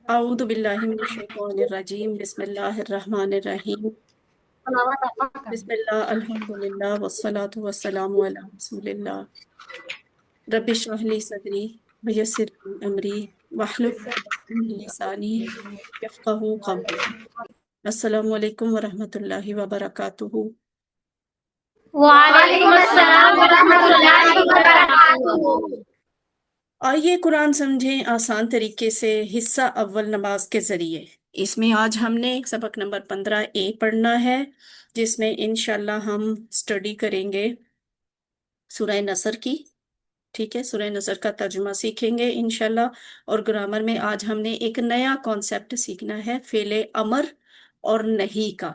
اعوذ باللہ من الشیطان الرجیم بسم اللہ الرحمن الرحیم بسم اللہ الحمد للہ والصلاة والسلام علی رسول اللہ رب اشرح لی صدری ویسر لی امری واحلل عقدۃ من لسانی یفقہوا قولی۔ السلام علیکم ورحمۃ اللہ وبرکاتہ۔ وعلیکم السلام ورحمۃ اللہ وبرکاتہ۔ آئیے قرآن سمجھیں آسان طریقے سے، حصہ اول نماز کے ذریعے۔ اس میں آج ہم نے سبق نمبر 15A پڑھنا ہے، جس میں انشاءاللہ ہم اسٹڈی کریں گے سورہ نصر کی۔ ٹھیک ہے، سورہ نصر کا ترجمہ سیکھیں گے انشاءاللہ، اور گرامر میں آج ہم نے ایک نیا کانسیپٹ سیکھنا ہے، فعل امر اور نہیں کا۔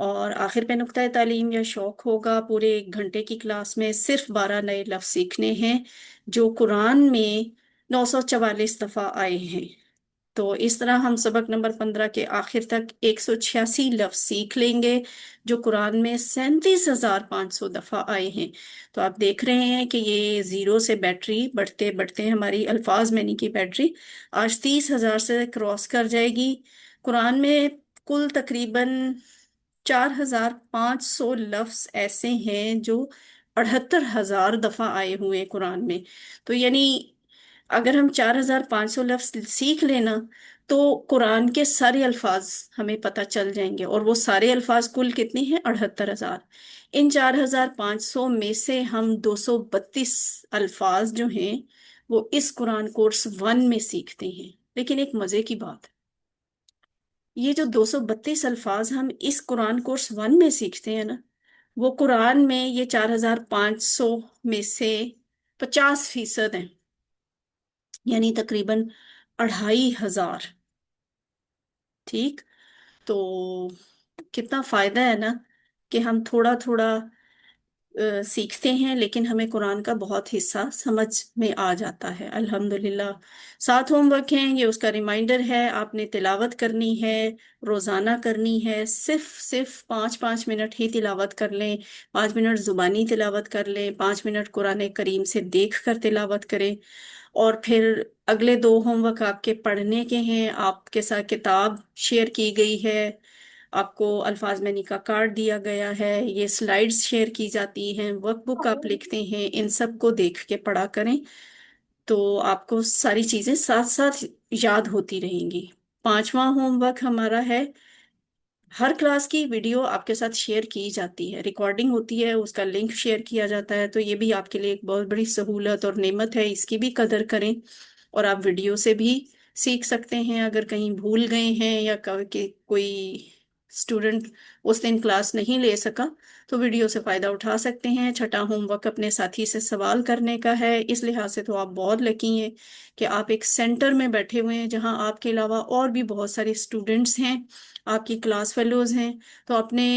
اور آخر پہ نقطۂ تعلیم یا شوق ہوگا، پورے 1 گھنٹے کی کلاس میں صرف 12 نئے لفظ سیکھنے ہیں جو قرآن میں 944 دفعہ آئے ہیں۔ تو اس طرح ہم سبق نمبر 15 کے آخر تک 186 لفظ سیکھ لیں گے جو قرآن میں 37,500 دفعہ آئے ہیں۔ تو آپ دیکھ رہے ہیں کہ یہ زیرو سے بیٹری بڑھتے بڑھتے ہماری الفاظ معنی کی بیٹری آج 30,000 سے کراس کر جائے گی۔ قرآن میں کل تقریباً 4,500 لفظ ایسے ہیں جو 78,000 دفعہ آئے ہوئے ہیں قرآن میں۔ تو یعنی اگر ہم 4,500 لفظ سیکھ لینا تو قرآن کے سارے الفاظ ہمیں پتہ چل جائیں گے، اور وہ سارے الفاظ کل کتنے ہیں؟ 78,000۔ ان 4,500 میں سے ہم 232 الفاظ جو ہیں وہ اس قرآن کورس 1 میں سیکھتے ہیں۔ لیکن ایک مزے کی بات، یہ جو 232 الفاظ ہم اس قرآن کورس 1 میں سیکھتے ہیں نا، وہ قرآن میں یہ 4,500 میں سے 50% ہیں، یعنی تقریباً 2,500۔ ٹھیک، تو کتنا فائدہ ہے نا کہ ہم تھوڑا تھوڑا سیکھتے ہیں، لیکن ہمیں قرآن کا بہت حصہ سمجھ میں آ جاتا ہے الحمدللہ۔ 7 ہوم ورک ہیں، یہ اس کا ریمائنڈر ہے، آپ نے تلاوت کرنی ہے، روزانہ کرنی ہے، صرف 5 منٹ ہی تلاوت کر لیں، 5 منٹ زبانی تلاوت کر لیں، 5 منٹ قرآن کریم سے دیکھ کر تلاوت کریں، اور پھر اگلے 2 ہوم ورک آپ کے پڑھنے کے ہیں۔ آپ کے ساتھ کتاب شیئر کی گئی ہے، آپ کو الفاظ معنی کا کارڈ دیا گیا ہے، یہ سلائیڈز شیئر کی جاتی ہیں، ورک بک آپ لکھتے ہیں، ان سب کو دیکھ کے پڑھا کریں تو آپ کو ساری چیزیں ساتھ ساتھ یاد ہوتی رہیں گی۔ 5واں ہوم ورک ہمارا ہے، ہر کلاس کی ویڈیو آپ کے ساتھ شیئر کی جاتی ہے، ریکارڈنگ ہوتی ہے، اس کا لنک شیئر کیا جاتا ہے، تو یہ بھی آپ کے لیے ایک بہت بڑی سہولت اور نعمت ہے، اس کی بھی قدر کریں۔ اور آپ ویڈیو سے بھی سیکھ سکتے ہیں، اگر کہیں بھول گئے ہیں یا کوئی اسٹوڈنٹ اس دن کلاس نہیں لے سکا تو ویڈیو سے فائدہ اٹھا سکتے ہیں۔ 6واں ہوم ورک اپنے ساتھی سے سوال کرنے کا ہے، اس لحاظ سے تو آپ بہت لکی ہیں کہ آپ ایک سینٹر میں بیٹھے ہوئے ہیں جہاں آپ کے علاوہ اور بھی بہت سارے اسٹوڈنٹس ہیں، آپ کی کلاس فیلوز ہیں، تو اپنے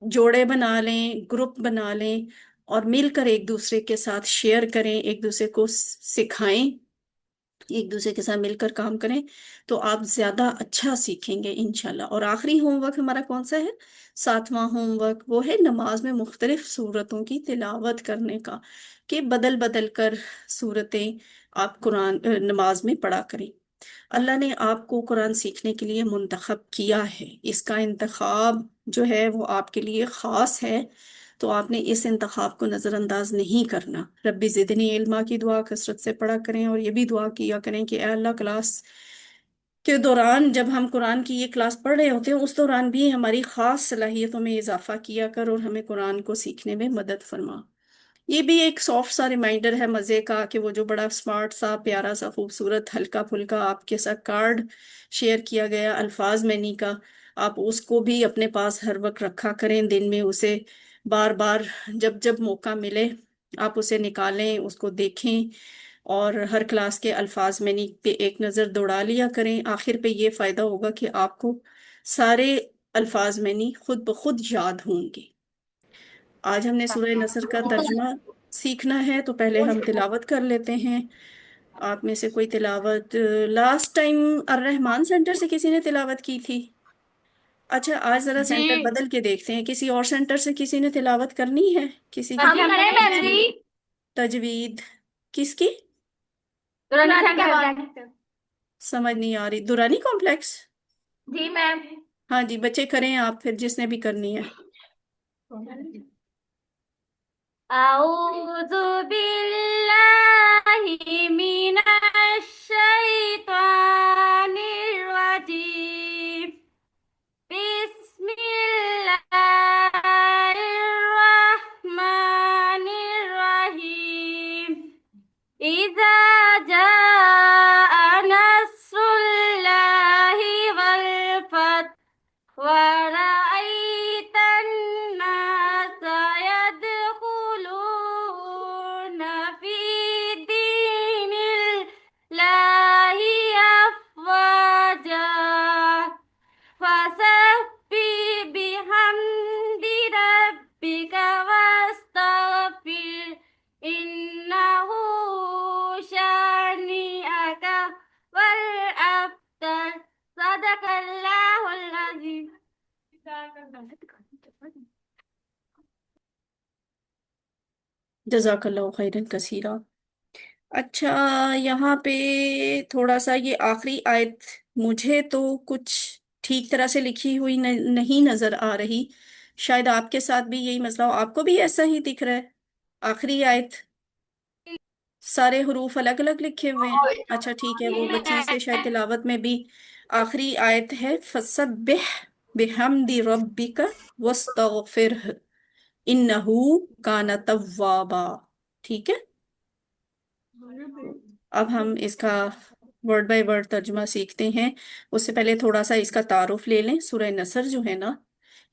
جوڑے بنا لیں، گروپ بنا لیں، اور مل کر ایک دوسرے کے ساتھ شیئر کریں، ایک دوسرے کو سکھائیں، ایک دوسرے کے ساتھ مل کر کام کریں تو آپ زیادہ اچھا سیکھیں گے انشاءاللہ۔ اور آخری ہوم ورک ہمارا کون سا ہے؟ 7واں ہوم ورک، وہ ہے نماز میں مختلف صورتوں کی تلاوت کرنے کا، کہ بدل بدل کر صورتیں آپ قرآن نماز میں پڑھا کریں۔ اللہ نے آپ کو قرآن سیکھنے کے لیے منتخب کیا ہے، اس کا انتخاب جو ہے وہ آپ کے لیے خاص ہے، تو آپ نے اس انتخاب کو نظر انداز نہیں کرنا۔ ربی زدنی علما کی دعا کثرت سے پڑھا کریں، اور یہ بھی دعا کیا کریں کہ اے اللہ، کلاس کے دوران جب ہم قرآن کی یہ کلاس پڑھ رہے ہوتے ہیں اس دوران بھی ہماری خاص صلاحیتوں میں اضافہ کیا کر اور ہمیں قرآن کو سیکھنے میں مدد فرما۔ یہ بھی ایک سافٹ سا ریمائنڈر ہے مزے کا کہ وہ جو بڑا سمارٹ سا پیارا سا خوبصورت ہلکا پھلکا آپ کے ساتھ کارڈ شیئر کیا گیا الفاظ معنی کا، آپ اس کو بھی اپنے پاس ہر وقت رکھا کریں، دن میں اسے بار بار جب جب موقع ملے آپ اسے نکالیں، اس کو دیکھیں، اور ہر کلاس کے الفاظ معنی پہ ایک نظر دوڑا لیا کریں۔ آخر پہ یہ فائدہ ہوگا کہ آپ کو سارے الفاظ معنی خود بخود یاد ہوں گے۔ آج ہم نے سورہ نصر کا ترجمہ سیکھنا ہے، تو پہلے ہم تلاوت کر لیتے ہیں۔ آپ میں سے کوئی تلاوت لاسٹ ٹائم الرحمان سینٹر سے کسی نے تلاوت کی تھی؟ اچھا، آج ذرا سینٹر بدل کے دیکھتے ہیں، کسی اور سینٹر سے کسی نے تلاوت کرنی ہے؟ کسی کی ہم کریں بہن جی؟ تجوید کس کی؟ दुरानी कॉम्प्लेक्स। समझ नहीं आ रही। दुरानी कॉम्प्लेक्स। जी मैम। हाँ जी, बच्चे करें आप फिर, जिसने भी करनी है। अऊज़ु बिल्लाहि मिनश शैतानिर रजीम। बिस्मिल्लाहिर्रहमानिर्रहीम। इज़ा जाअ नस्रुल्लाहि वल फथ ورأيت الناس يدخلون في دين الله أفواجا فسبح بحمد ربك واستغفر إنه شانئك والأبتر صدق الله العظيم. जजाकल्लाहु खैरन कसीरा। अच्छा, यहाँ पे थोड़ा सा ये आखिरी आयत मुझे तो कुछ ठीक तरह से लिखी हुई नहीं नजर आ रही। शायद आपके साथ भी यही मसला हो, आपको भी ऐसा ही दिख रहा है। आखिरी आयत सारे हरूफ अलग अलग लिखे हुए हैं। अच्छा ठीक है, वो बच्ची से शायद तिलावत में भी आखिरी आयत है, फसब्बिह बिहम्दि रब्बिका वस्तगफिरह इन्नहू काना तव्वाबा। ठीक है, अब हम इसका वर्ड बाय वर्ड तर्जुमा सीखते हैं। उससे पहले थोड़ा सा इसका तारुफ ले लें। सूरह नसर जो है ना,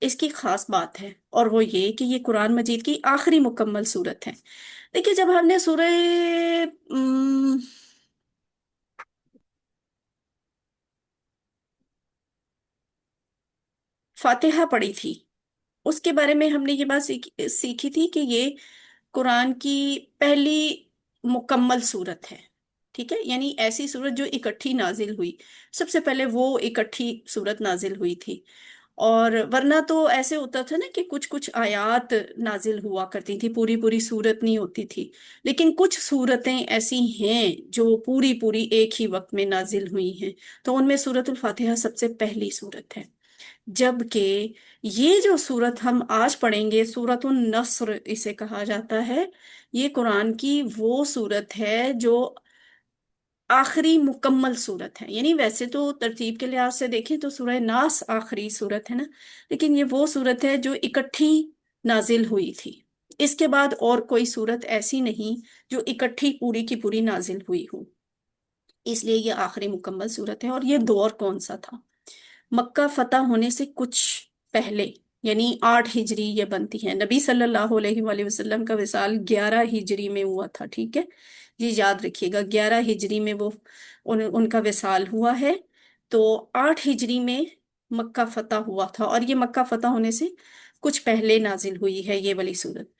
इसकी खास बात है और वो ये कि ये कुरान मजीद की आखिरी मुकम्मल सूरत है। देखिए, जब हमने सूरह फातिहा पढ़ी थी, उसके बारे में हमने ये बात सीखी थी कि ये कुरान की पहली मुकम्मल सूरत है। ठीक है, यानी ऐसी सूरत जो इकट्ठी नाजिल हुई। सबसे पहले वो इकट्ठी सूरत नाजिल हुई थी। और वरना तो ऐसे होता था ना कि कुछ कुछ आयात नाजिल हुआ करती थी, पूरी पूरी सूरत नहीं होती थी। लेकिन कुछ सूरतें ऐसी हैं जो पूरी पूरी एक ही वक्त में नाजिल हुई हैं। तो उनमें सूरतुल फातिहा सबसे पहली सूरत है। जबकि ये जो सूरत हम आज पढ़ेंगे, सूरतुन नस्र इसे कहा जाता है। ये कुरान की वो सूरत है जो आखिरी मुकम्मल सूरत है। यानी वैसे तो तरतीब के लिहाज से देखें तो सूरह नास आखिरी सूरत है ना, लेकिन ये वो सूरत है जो इकट्ठी नाजिल हुई थी। इसके बाद और कोई सूरत ऐसी नहीं जो इकट्ठी पूरी की पूरी नाजिल हुई हो। इसलिए ये आखिरी मुकम्मल सूरत है। और ये दौर कौन सा था? मक्का फतह होने से कुछ पहले, यानी 8 हिजरी ये बनती है। नबी सल्लल्लाहु अलैहि वसल्लम का विसाल 11 हिजरी में हुआ था। ठीक है, ये याद रखिएगा, 11 हिजरी में वो उनका विसाल हुआ है। तो 8 हिजरी में मक्का फतह हुआ था और ये मक्का फतह होने से कुछ पहले नाजिल हुई है ये वाली सूरत।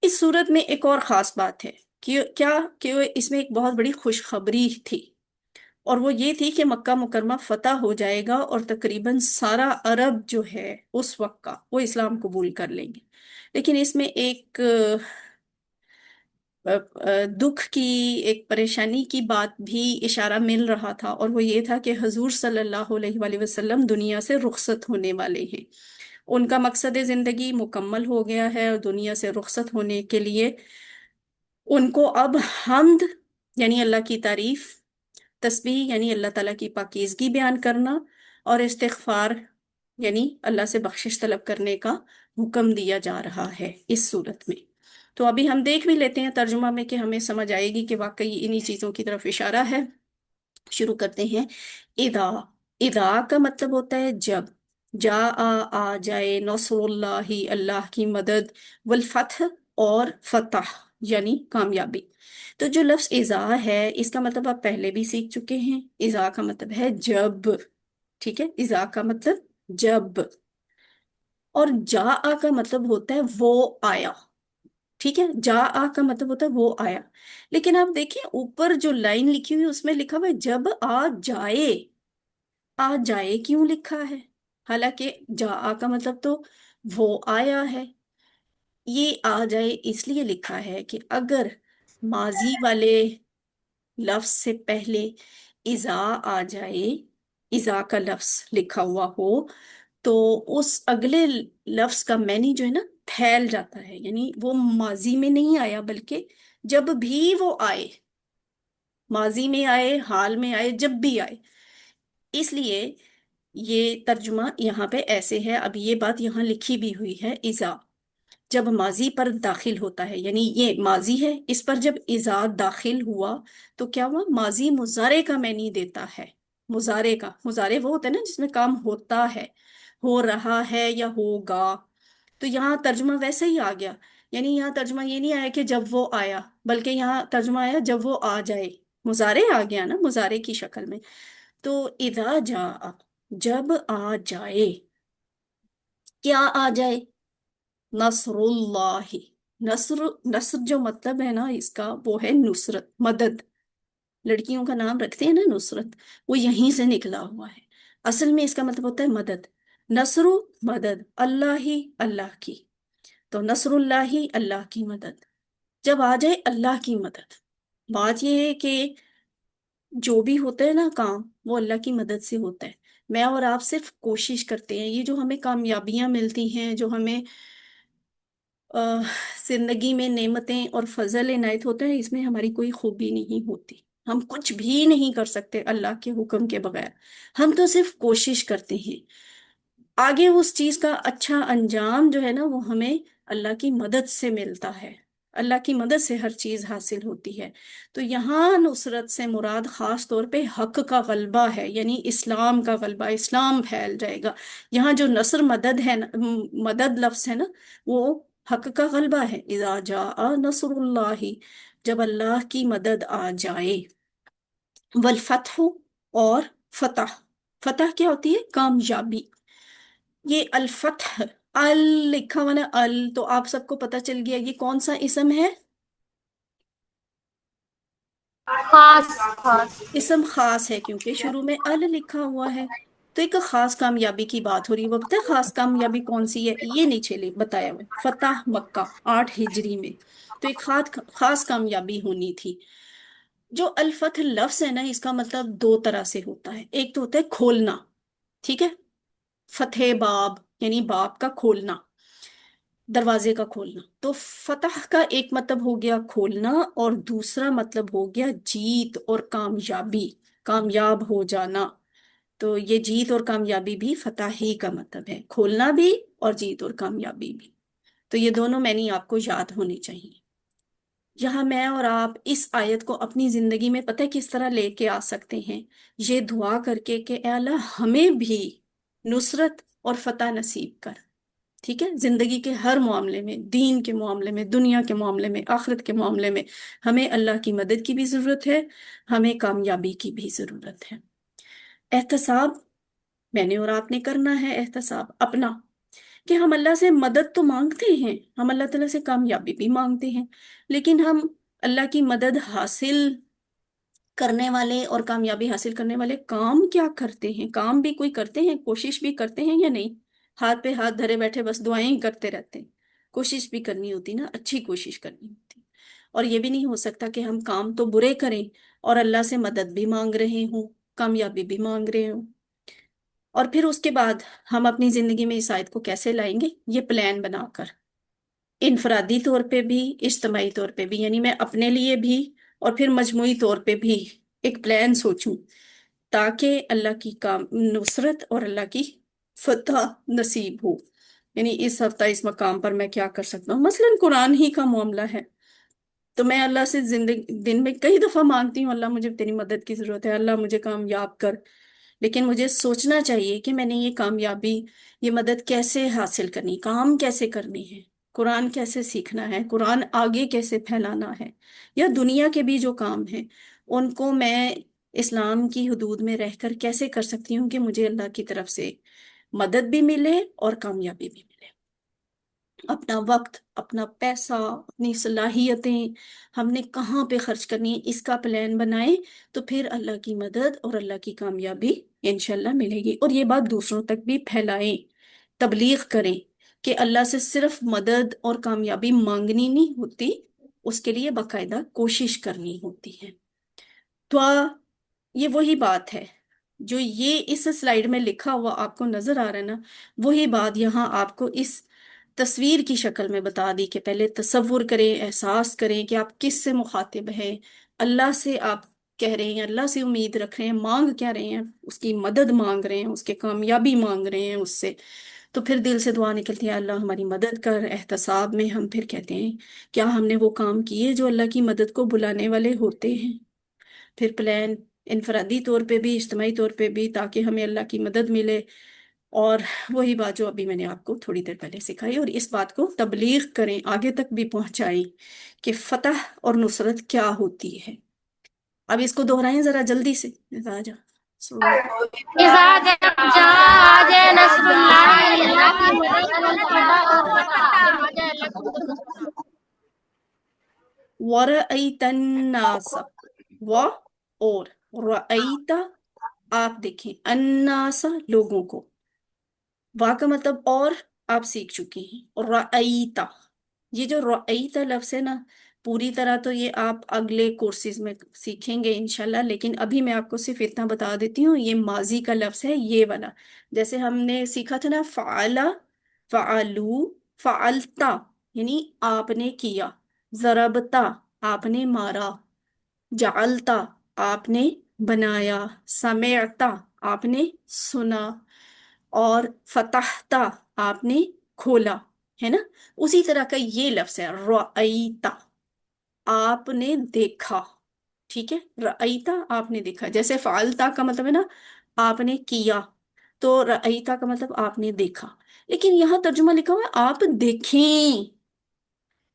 इस सूरत में एक और खास बात है कि क्या कि इसमें एक बहुत बड़ी खुशखबरी थी। और वो ये थी कि मक्का मुकरमा फतह हो जाएगा और तकरीबन सारा अरब जो है उस वक्त का, वो इस्लाम कबूल कर लेंगे। लेकिन इसमें एक दुख की, एक परेशानी की बात भी इशारा मिल रहा था। और वो ये था कि हजूर सल्लल्लाहु अलैहि वसल्लम दुनिया से रुखसत होने वाले हैं। उनका मकसद जिंदगी मुकम्मल हो गया है और दुनिया से रुखसत होने के लिए उनको अब हम्द यानी अल्लाह की तारीफ, तस्बीह यानी अल्लाह ताला की पाकीज़गी बयान करना, और इस्तिगफार यानी अल्लाह से बख्शिश तलब करने का हुक्म दिया जा रहा है इस सूरत में। तो अभी हम देख भी लेते हैं तर्जुमा में कि हमें समझ आएगी कि वाकई इन्हीं चीज़ों की तरफ इशारा है। शुरू करते हैं। इदा। इदा का मतलब होता है जब। जा आ जाए, नसरुल्लाही अल्लाह की मदद, वल फतह और फतह यानी कामयाबी। तो जो लफ्ज इजा है इसका मतलब आप पहले भी सीख चुके हैं। इजा का मतलब है जब। ठीक है, इजा का मतलब जब। और जा आ का मतलब होता है वो आया। ठीक है, जा आ का मतलब होता है वो आया। लेकिन आप देखिए ऊपर जो लाइन लिखी हुई है उसमें लिखा हुआ है जब आ जाए। आ जाए क्यों लिखा है? हालांकि जा आ का मतलब तो वो आया है। ये आ जाए इसलिए लिखा है कि अगर माजी वाले लफ्ज से पहले इजा आ जाए, इजा का लफ्ज लिखा हुआ हो, तो उस अगले लफ्ज का मैनी जो है ना फैल जाता है। यानी वो माजी में नहीं आया, बल्कि जब भी वो आए, माजी में आए, हाल में आए, जब भी आए। इसलिए ये तर्जुमा यहाँ पे ऐसे है। अब ये बात यहाँ लिखी भी हुई है, इजा जब माजी पर दाखिल होता है, यानी ये माजी है, इस पर जब इजा दाखिल हुआ तो क्या हुआ, माजी मुजारे का मैनी देता है। मुजारे का, मुजारे वो होता है ना जिसमें काम होता है, हो रहा है या होगा। तो यहाँ तर्जुमा वैसे ही आ गया। यानी यहाँ तर्जुमा ये नहीं आया कि जब वो आया, बल्कि यहाँ तर्जुमा आया जब वो आ जाए। मुजारे आ गया ना, मुजारे की शक्ल में। तो इदा जा, जब आ जाए, क्या आ जाए, नसरुल्लाही। नस्र, नस्र जो मतलब है ना इसका, वो है नुसरत, मदद। लड़कियों का नाम रखते हैं ना नुसरत, वो यहीं से निकला हुआ है। असल में इसका मतलब होता है मदद। नसरु, मदद, अल्लाह ही, अल्लाह की। तो नसरुल्लाही, अल्लाह की मदद। जब आ जाए अल्लाह की मदद, बात यह है कि जो भी होता है ना काम, वो अल्लाह की मदद से होता है। मैं और आप सिर्फ कोशिश करते हैं। ये जो हमें कामयाबियां मिलती हैं, जो हमें अ, जिंदगी में नेमतें और फजल इनायत होता है, इसमें हमारी कोई खूबी नहीं होती। हम कुछ भी नहीं कर सकते अल्लाह के हुक्म के बगैर। हम तो सिर्फ कोशिश करते हैं। आगे उस चीज का अच्छा अंजाम जो है ना, वो हमें अल्लाह की मदद से मिलता है। अल्लाह की मदद से हर चीज हासिल होती है। तो यहाँ नुसरत से मुराद खास तौर पे हक का गलबा है, यानी इस्लाम का गलबा, इस्लाम फैल जाएगा। यहाँ जो नसर मदद है ना, मदद लफ्ज है ना, वो हक का गलबा है। इज़ा जा नसरुल्लाही, जब अल्लाह की मदद आ जाए। वल फतह, और फतह। फतह क्या होती है, कामयाबी। ये अल फतह, अल लिखा हुआ ना, अल, तो आप सबको पता चल गया ये कौन सा इसम है। खास खास। इसम खास है क्योंकि शुरू में अल लिखा हुआ है। तो एक खास कामयाबी की बात हो रही है। वो पता है खास कामयाबी कौन सी है, ये नहीं चली बताया हुआ, फतह मक्का 8 हिजरी में। तो एक खास खास कामयाबी होनी थी। जो अल फतह लफ्ज है ना, इसका मतलब दो तरह से होता है। एक तो होता है खोलना, ठीक है, फतेह बाब, यानी बाब का खोलना, दरवाजे का खोलना। तो फतह का एक मतलब हो गया खोलना, और दूसरा मतलब हो गया जीत और कामयाबी, कामयाब हो जाना। तो ये जीत और कामयाबी भी फतह ही का मतलब है, खोलना भी और जीत और कामयाबी भी। तो ये दोनों मैंने आपको याद होनी चाहिए। यहाँ मैं और आप इस आयत को अपनी जिंदगी में पता है किस तरह लेके आ सकते हैं, ये दुआ करके कि ए अल्लाह हमें भी नुसरत और फतह नसीब कर। ठीक है, जिंदगी के हर मामले में, दीन के मामले में, दुनिया के मामले में, आखिरत के मामले में, हमें अल्लाह की मदद की भी जरूरत है, हमें कामयाबी की भी जरूरत है। एहतसाब मैंने और आपने करना है, एहतसाब अपना, कि हम अल्लाह से मदद तो मांगते हैं, हम अल्लाह ताला से कामयाबी भी मांगते हैं, लेकिन हम अल्लाह की मदद हासिल करने वाले और कामयाबी हासिल करने वाले काम क्या करते हैं, काम भी कोई करते हैं, कोशिश भी करते हैं या नहीं। हाथ पे हाथ धरे बैठे बस दुआएं ही करते रहते हैं। कोशिश भी करनी होती ना, अच्छी कोशिश करनी होती। और ये भी नहीं हो सकता कि हम काम तो बुरे करें और अल्लाह से मदद भी मांग रहे हों, कामयाबी भी मांग रहे हों। और फिर उसके बाद हम अपनी जिंदगी में इस आयत को कैसे लाएंगे, ये प्लान बनाकर, इनफरादी तौर पे भी, इज्तमाही तौर पे भी, यानी मैं अपने लिए भी और फिर मजमूई तौर पे भी एक प्लान सोचूं, ताकि अल्लाह की काम नुसरत और अल्लाह की फतह नसीब हो। यानी इस हफ्ता इस मकाम पर मैं क्या कर सकता हूँ, मसलन कुरान ही का मामला है, तो मैं अल्लाह से जिंदगी दिन में कई दफा मांगती हूँ, अल्लाह मुझे तेरी मदद की जरूरत है, अल्लाह मुझे कामयाब कर। लेकिन मुझे सोचना चाहिए कि मैंने ये कामयाबी, ये मदद कैसे हासिल करनी, काम कैसे करनी है, कुरान कैसे सीखना है, कुरान आगे कैसे फैलाना है, या दुनिया के भी जो काम हैं उनको मैं इस्लाम की हदूद में रहकर कैसे कर सकती हूँ कि मुझे अल्लाह की तरफ से मदद भी मिले और कामयाबी भी मिले। अपना वक्त, अपना पैसा, अपनी सलाहियतें हमने कहाँ पे खर्च करनी है, इसका प्लान बनाएं। तो फिर अल्लाह की मदद और अल्लाह की कामयाबी इंशाल्लाह मिलेगी। और ये बात दूसरों तक भी फैलाएं, तबलीग करें कि अल्लाह से सिर्फ मदद और कामयाबी मांगनी नहीं होती, उसके लिए बाकायदा कोशिश करनी होती है। तो ये वही बात है जो ये इस स्लाइड में लिखा हुआ आपको नजर आ रहा है ना, वही बात यहाँ आपको इस तस्वीर की शक्ल में बता दी कि पहले तसव्वुर करें, एहसास करें कि आप किस से मुखातिब हैं। अल्लाह से आप कह रहे हैं, अल्लाह से उम्मीद रख रहे हैं, मांग क्या रहे हैं, उसकी मदद मांग रहे हैं, उसके कामयाबी मांग रहे हैं उससे। तो फिर दिल से दुआ निकलती है, अल्लाह हमारी मदद कर। एहतसाब में हम फिर कहते हैं क्या हमने वो काम किए जो अल्लाह की मदद को बुलाने वाले होते हैं। फिर प्लान इनफरादी तौर पे भी, इज्तिमाई तौर पे भी, ताकि हमें अल्लाह की मदद मिले। और वही बात जो अभी मैंने आपको थोड़ी देर पहले सिखाई, और इस बात को तबलीग करें, आगे तक भी पहुंचाई कि फतह और नुसरत क्या होती है। अब इसको दोहराएं जरा जल्दी से, राजा सुन। इज़ा जाए नस्रुल्लाह, अल्लाह की मदद, वल फतह और फतह, जब आ जाए अल्लाह की मदद और फतह। वरअयतन्नास, व और रअयता आप देखें, अन्नासा लोगों को, वा का मतलब और, आप सीख चुकी हैं। और रअयता, ये जो रअयता लफ्ज है ना, पूरी तरह तो ये आप अगले कोर्सेज में सीखेंगे इंशाल्लाह, लेकिन अभी मैं आपको सिर्फ इतना बता देती हूँ, ये माजी का लफ्ज है ये वाला। जैसे हमने सीखा था ना, फ़अला, फ़अलू, फ़अलता, यानी आपने किया। ज़रबता, आपने मारा। जअलता, आपने बनाया। समेअता, आपने सुना। और फतहता, आपने खोला, है ना। उसी तरह का ये लफ्ज है रअयता, आपने देखा। ठीक है, रअयता आपने देखा। जैसे फालता का मतलब है ना आपने किया, तो रअयता का मतलब आपने देखा। लेकिन यहाँ तर्जुमा लिखा हुआ है आप देखें,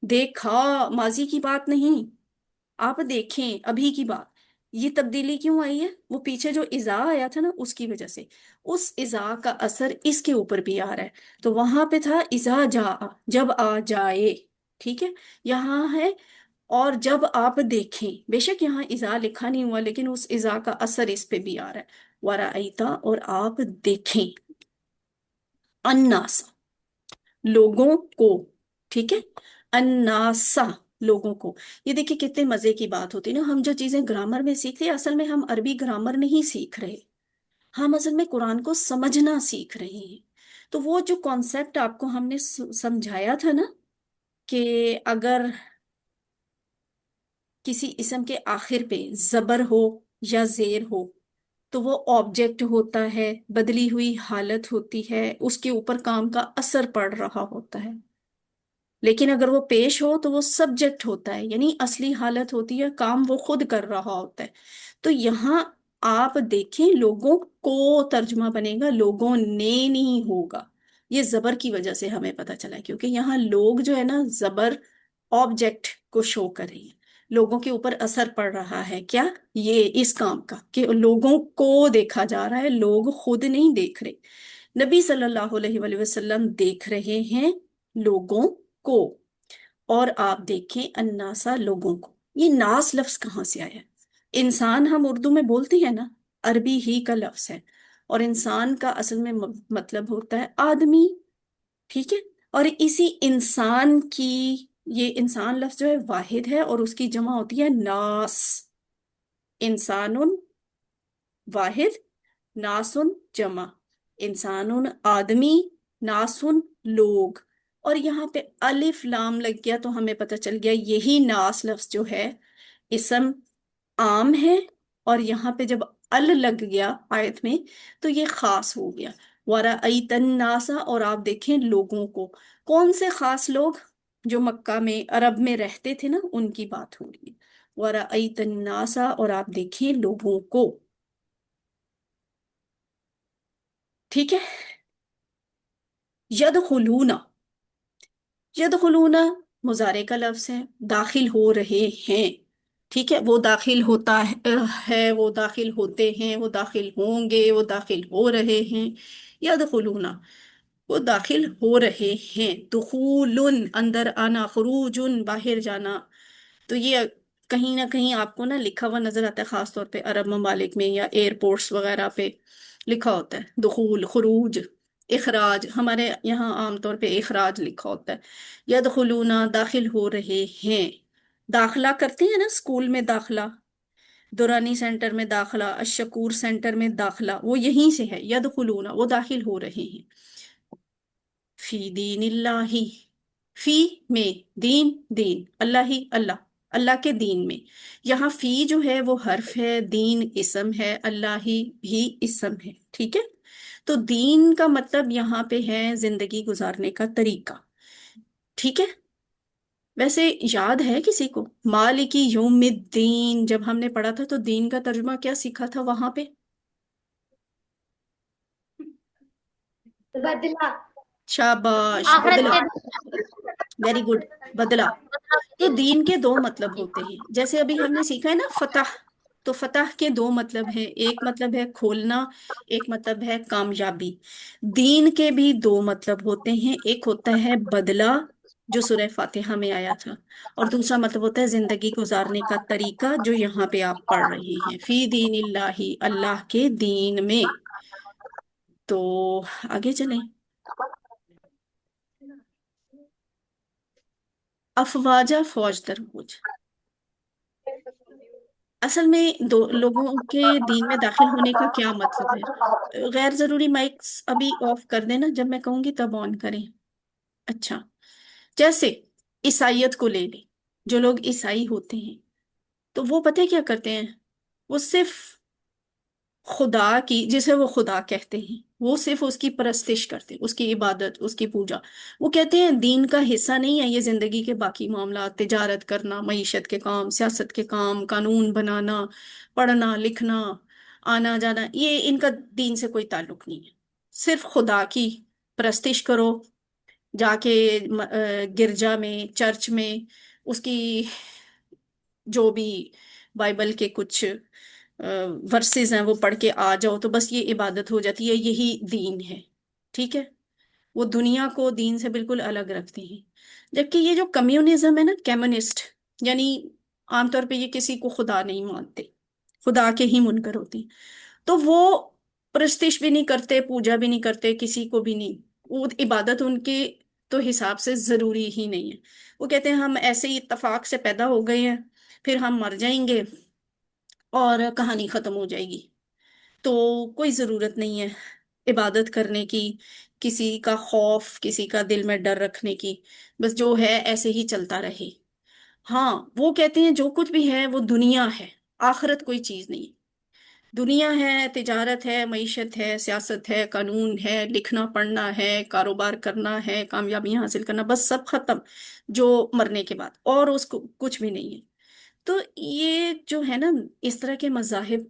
देखा माजी की बात नहीं, आप देखें अभी की बात। ये तब्दीली क्यों आई है? वो पीछे जो इजा आया था ना उसकी वजह से, उस इजा का असर इसके ऊपर भी आ रहा है। तो वहां पे था इजा जा, जब आ जाए। ठीक है, यहाँ है और जब आप देखें। बेशक यहाँ इजा लिखा नहीं हुआ, लेकिन उस इजा का असर इस पे भी आ रहा है। वराइता, और आप देखें। अन्नासा, लोगों को। ठीक है, अन्नासा, लोगों को। ये देखिए कितने मजे की बात होती है ना, हम जो चीजें ग्रामर में सीखते हैं असल में हम अरबी ग्रामर नहीं सीख रहे, हम असल में कुरान को समझना सीख रहे हैं। तो वो जो कॉन्सेप्ट आपको हमने समझाया था ना, कि अगर किसी इसम के आखिर पे जबर हो या जेर हो, तो वो ऑब्जेक्ट होता है, बदली हुई हालत होती है, उसके ऊपर काम का असर पड़ रहा होता है। लेकिन अगर वो पेश हो तो वो सब्जेक्ट होता है, यानी असली हालत होती है, काम वो खुद कर रहा होता है। तो यहाँ आप देखें, लोगों को तर्जुमा बनेगा, लोगों ने नहीं होगा। ये जबर की वजह से हमें पता चला, क्योंकि यहाँ लोग जो है ना, जबर ऑब्जेक्ट को शो कर रही है। लोगों के ऊपर असर पड़ रहा है क्या, ये इस काम का, कि लोगों को देखा जा रहा है, लोग खुद नहीं देख रहे। नबी सल्लल्लाहु अलैहि वसल्लम देख रहे हैं लोगों को। और आप देखें अन्नासा, लोगों को। ये नास लफ्ज कहाँ से आया है? इंसान हम उर्दू में बोलते हैं ना, अरबी ही का लफ्ज है। और इंसान का असल में मतलब होता है आदमी। ठीक है, और इसी इंसान की, ये इंसान लफ्ज जो है वाहिद है और उसकी जमा होती है नास। इंसानुन वाहिद, नासुन जमा। इंसानुन आदमी, नासुन लोग। और यहाँ पे अलिफ लाम लग गया तो हमें पता चल गया यही नास लफ्ज जो है इसम आम है। और यहाँ पे जब अल लग गया आयत में तो ये खास हो गया। वराअयतन नासा, और आप देखें लोगों को। कौन से खास लोग? जो मक्का में अरब में रहते थे ना, उनकी बात हो रही है। वराअयतन नासा, और आप देखें लोगों को। ठीक है, यदखुलूना, यदखुलूना मुजारे का लफ्ज है, दाखिल हो रहे हैं। ठीक है, वो दाखिल होता है, वो दाखिल होते हैं, वो दाखिल होंगे, वो दाखिल हो रहे हैं। यदखुलूना, वो दाखिल हो रहे हैं। दुखूलुन अंदर आना, खुरूजुन बाहर जाना। तो ये कहीं ना कहीं आपको ना लिखा हुआ नजर आता है, खास तौर पे अरब ममालिक में या एयरपोर्ट्स वगैरह पे लिखा होता है दुखूल, खुरूज। इखराज हमारे यहाँ आमतौर पे इखराज लिखा होता है। यदखुलूना, दाखिल हो रहे हैं। दाखला करते हैं ना स्कूल में, दाखला। दुरानी सेंटर में दाखिला, अशकूर सेंटर में दाखिला, वो यहीं से है, यदखुलूना, वो दाखिल हो रहे हैं। फी दीनिल्लाही, फी में, दीन दीन, अल्लाह ही अल्लाह, अल्लाह के दीन में। यहाँ फी जो है वो हर्फ है, दीन इसम है, अल्लाह ही भी इसम है, ठीक है। तो दीन का मतलब यहाँ पे है जिंदगी गुजारने का तरीका, ठीक है। वैसे याद है किसी को मालिकी यौमिद्दीन जब हमने पढ़ा था, तो दीन का तर्जुमा क्या सीखा था वहां पे? बदला। शाबाश, आखिरत बदला। के वेरी गुड, बदला। तो दीन के दो मतलब होते हैं, जैसे अभी हमने सीखा है ना फतह। तो फतह के दो मतलब हैं, एक मतलब है खोलना, एक मतलब है कामयाबी। दीन के भी दो मतलब होते हैं, एक होता है बदला, जो सूरह फातिहा में आया था, और दूसरा मतलब होता है जिंदगी गुजारने का तरीका, जो यहाँ पे आप पढ़ रहे हैं, फी दीनिल्लाही, अल्लाह के दीन में। तो आगे चलें। अफवाजा फौज तरबूज, असल में दो लोगों के दीन में दाखिल होने का क्या मतलब है? गैर जरूरी माइक्स अभी ऑफ कर देना, जब मैं कहूंगी तब ऑन करें। अच्छा, जैसे ईसाइयत को ले ले, जो लोग ईसाई होते हैं, तो वो पता है क्या करते हैं? वो सिर्फ खुदा की, जिसे वो खुदा कहते हैं, वो सिर्फ उसकी परस्तिश करते हैं, उसकी इबादत, उसकी पूजा। वो कहते हैं दीन का हिस्सा नहीं है ये जिंदगी के बाकी मामला, तिजारत करना, मईशत के काम, सियासत के काम, कानून बनाना, पढ़ना लिखना, आना जाना, ये इनका दीन से कोई ताल्लुक नहीं है। सिर्फ खुदा की परस्तिश करो, जाके गिरजा में, चर्च में, उसकी जो भी बाइबल के कुछ वर्सेस हैं वो पढ़ के आ जाओ, तो बस ये इबादत हो जाती है, यही दीन है, ठीक है। वो दुनिया को दीन से बिल्कुल अलग रखते हैं। जबकि ये जो कम्युनिज्म है ना, कम्युनिस्ट, यानी आमतौर पे ये किसी को खुदा नहीं मानते, खुदा के ही मुनकर होते हैं। तो वो प्रस्तिश भी नहीं करते, पूजा भी नहीं करते, किसी को भी नहीं, वो इबादत उनके तो हिसाब से जरूरी ही नहीं है। वो कहते हैं हम ऐसे ही इत्तेफाक से पैदा हो गए हैं, फिर हम मर जाएंगे और कहानी खत्म हो जाएगी, तो कोई जरूरत नहीं है इबादत करने की, किसी का खौफ, किसी का दिल में डर रखने की, बस जो है ऐसे ही चलता रहे। हाँ, वो कहते हैं जो कुछ भी है वो दुनिया है, आखिरत कोई चीज नहीं। दुनिया है, तिजारत है, मईशत है, सियासत है, कानून है, लिखना पढ़ना है, कारोबार करना है, कामयाबियां हासिल करना, बस सब खत्म जो मरने के बाद, और उसको कुछ भी नहीं है। तो ये जो है ना, इस तरह के मजाहिब,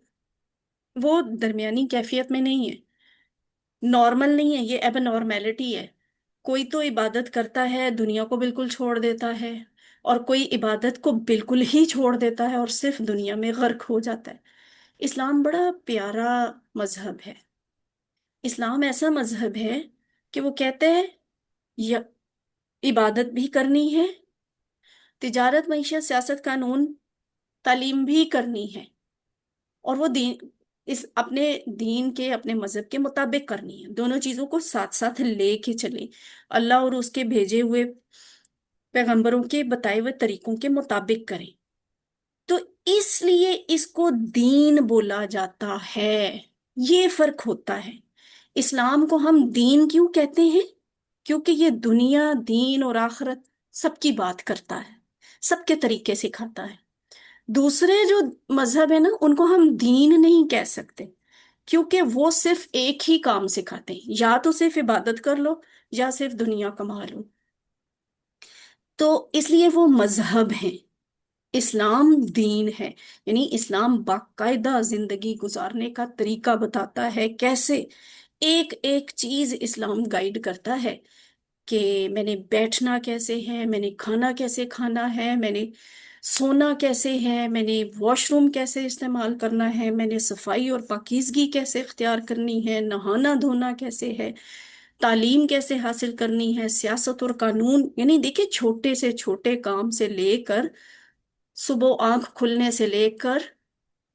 वो दरमियानी कैफियत में नहीं है, नॉर्मल नहीं है, ये अब नॉर्मेलिटी है। कोई तो इबादत करता है, दुनिया को बिल्कुल छोड़ देता है, और कोई इबादत को बिल्कुल ही छोड़ देता है और सिर्फ दुनिया में गर्क हो जाता है। इस्लाम बड़ा प्यारा मजहब है। इस्लाम ऐसा मजहब है कि वो कहते हैं या इबादत भी करनी है, तिजारत, मईशत, सियासत, कानून, तालीम भी करनी है, और वो दीन, इस अपने दीन के, अपने मजहब के मुताबिक करनी है, दोनों चीजों को साथ साथ लेके चले, अल्लाह और उसके भेजे हुए पैगंबरों के बताए हुए तरीकों के मुताबिक करें। तो इसलिए इसको दीन बोला जाता है, ये फर्क होता है। इस्लाम को हम दीन क्यों कहते हैं? क्योंकि ये दुनिया, दीन और आखिरत सबकी बात करता है, सबके तरीके सिखाता है। दूसरे जो मजहब है ना, उनको हम दीन नहीं कह सकते, क्योंकि वो सिर्फ एक ही काम सिखाते हैं, या तो सिर्फ इबादत कर लो, या सिर्फ दुनिया कमा लो। तो इसलिए वो मजहब है, इस्लाम दीन है। यानी इस्लाम बाकायदा जिंदगी गुजारने का तरीका बताता है, कैसे एक एक चीज इस्लाम गाइड करता है, कि मैंने बैठना कैसे है, मैंने खाना कैसे खाना है, मैंने सोना कैसे है, मैंने वॉशरूम कैसे इस्तेमाल करना है, मैंने सफाई और पाकीज़गी कैसे इख्तियार करनी है, नहाना धोना कैसे है, तालीम कैसे हासिल करनी है, सियासत और कानून, यानी देखिए छोटे से छोटे काम से लेकर, सुबह आंख खुलने से लेकर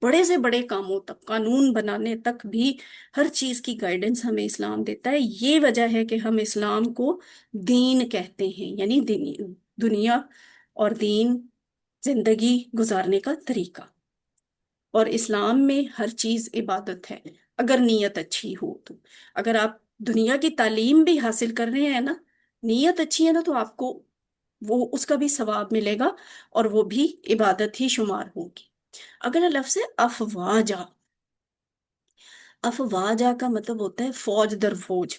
बड़े से बड़े कामों तक, कानून बनाने तक भी, हर चीज की गाइडेंस हमें इस्लाम देता है। ये वजह है कि हम इस्लाम को दीन कहते हैं, यानी दुनिया और दीन, जिंदगी गुजारने का तरीका। اور اسلام میں ہر چیز عبادت ہے اگر نیت اچھی ہو تو۔ اگر آپ دنیا کی تعلیم بھی حاصل کر رہے ہیں نا، نیت اچھی ہے نا، تو آپ کو وہ اس کا بھی ثواب ملے گا، اور وہ بھی عبادت ہی شمار ہوگی۔ اگر لفظ افواجا، افواجا کا مطلب ہوتا ہے فوج در فوج،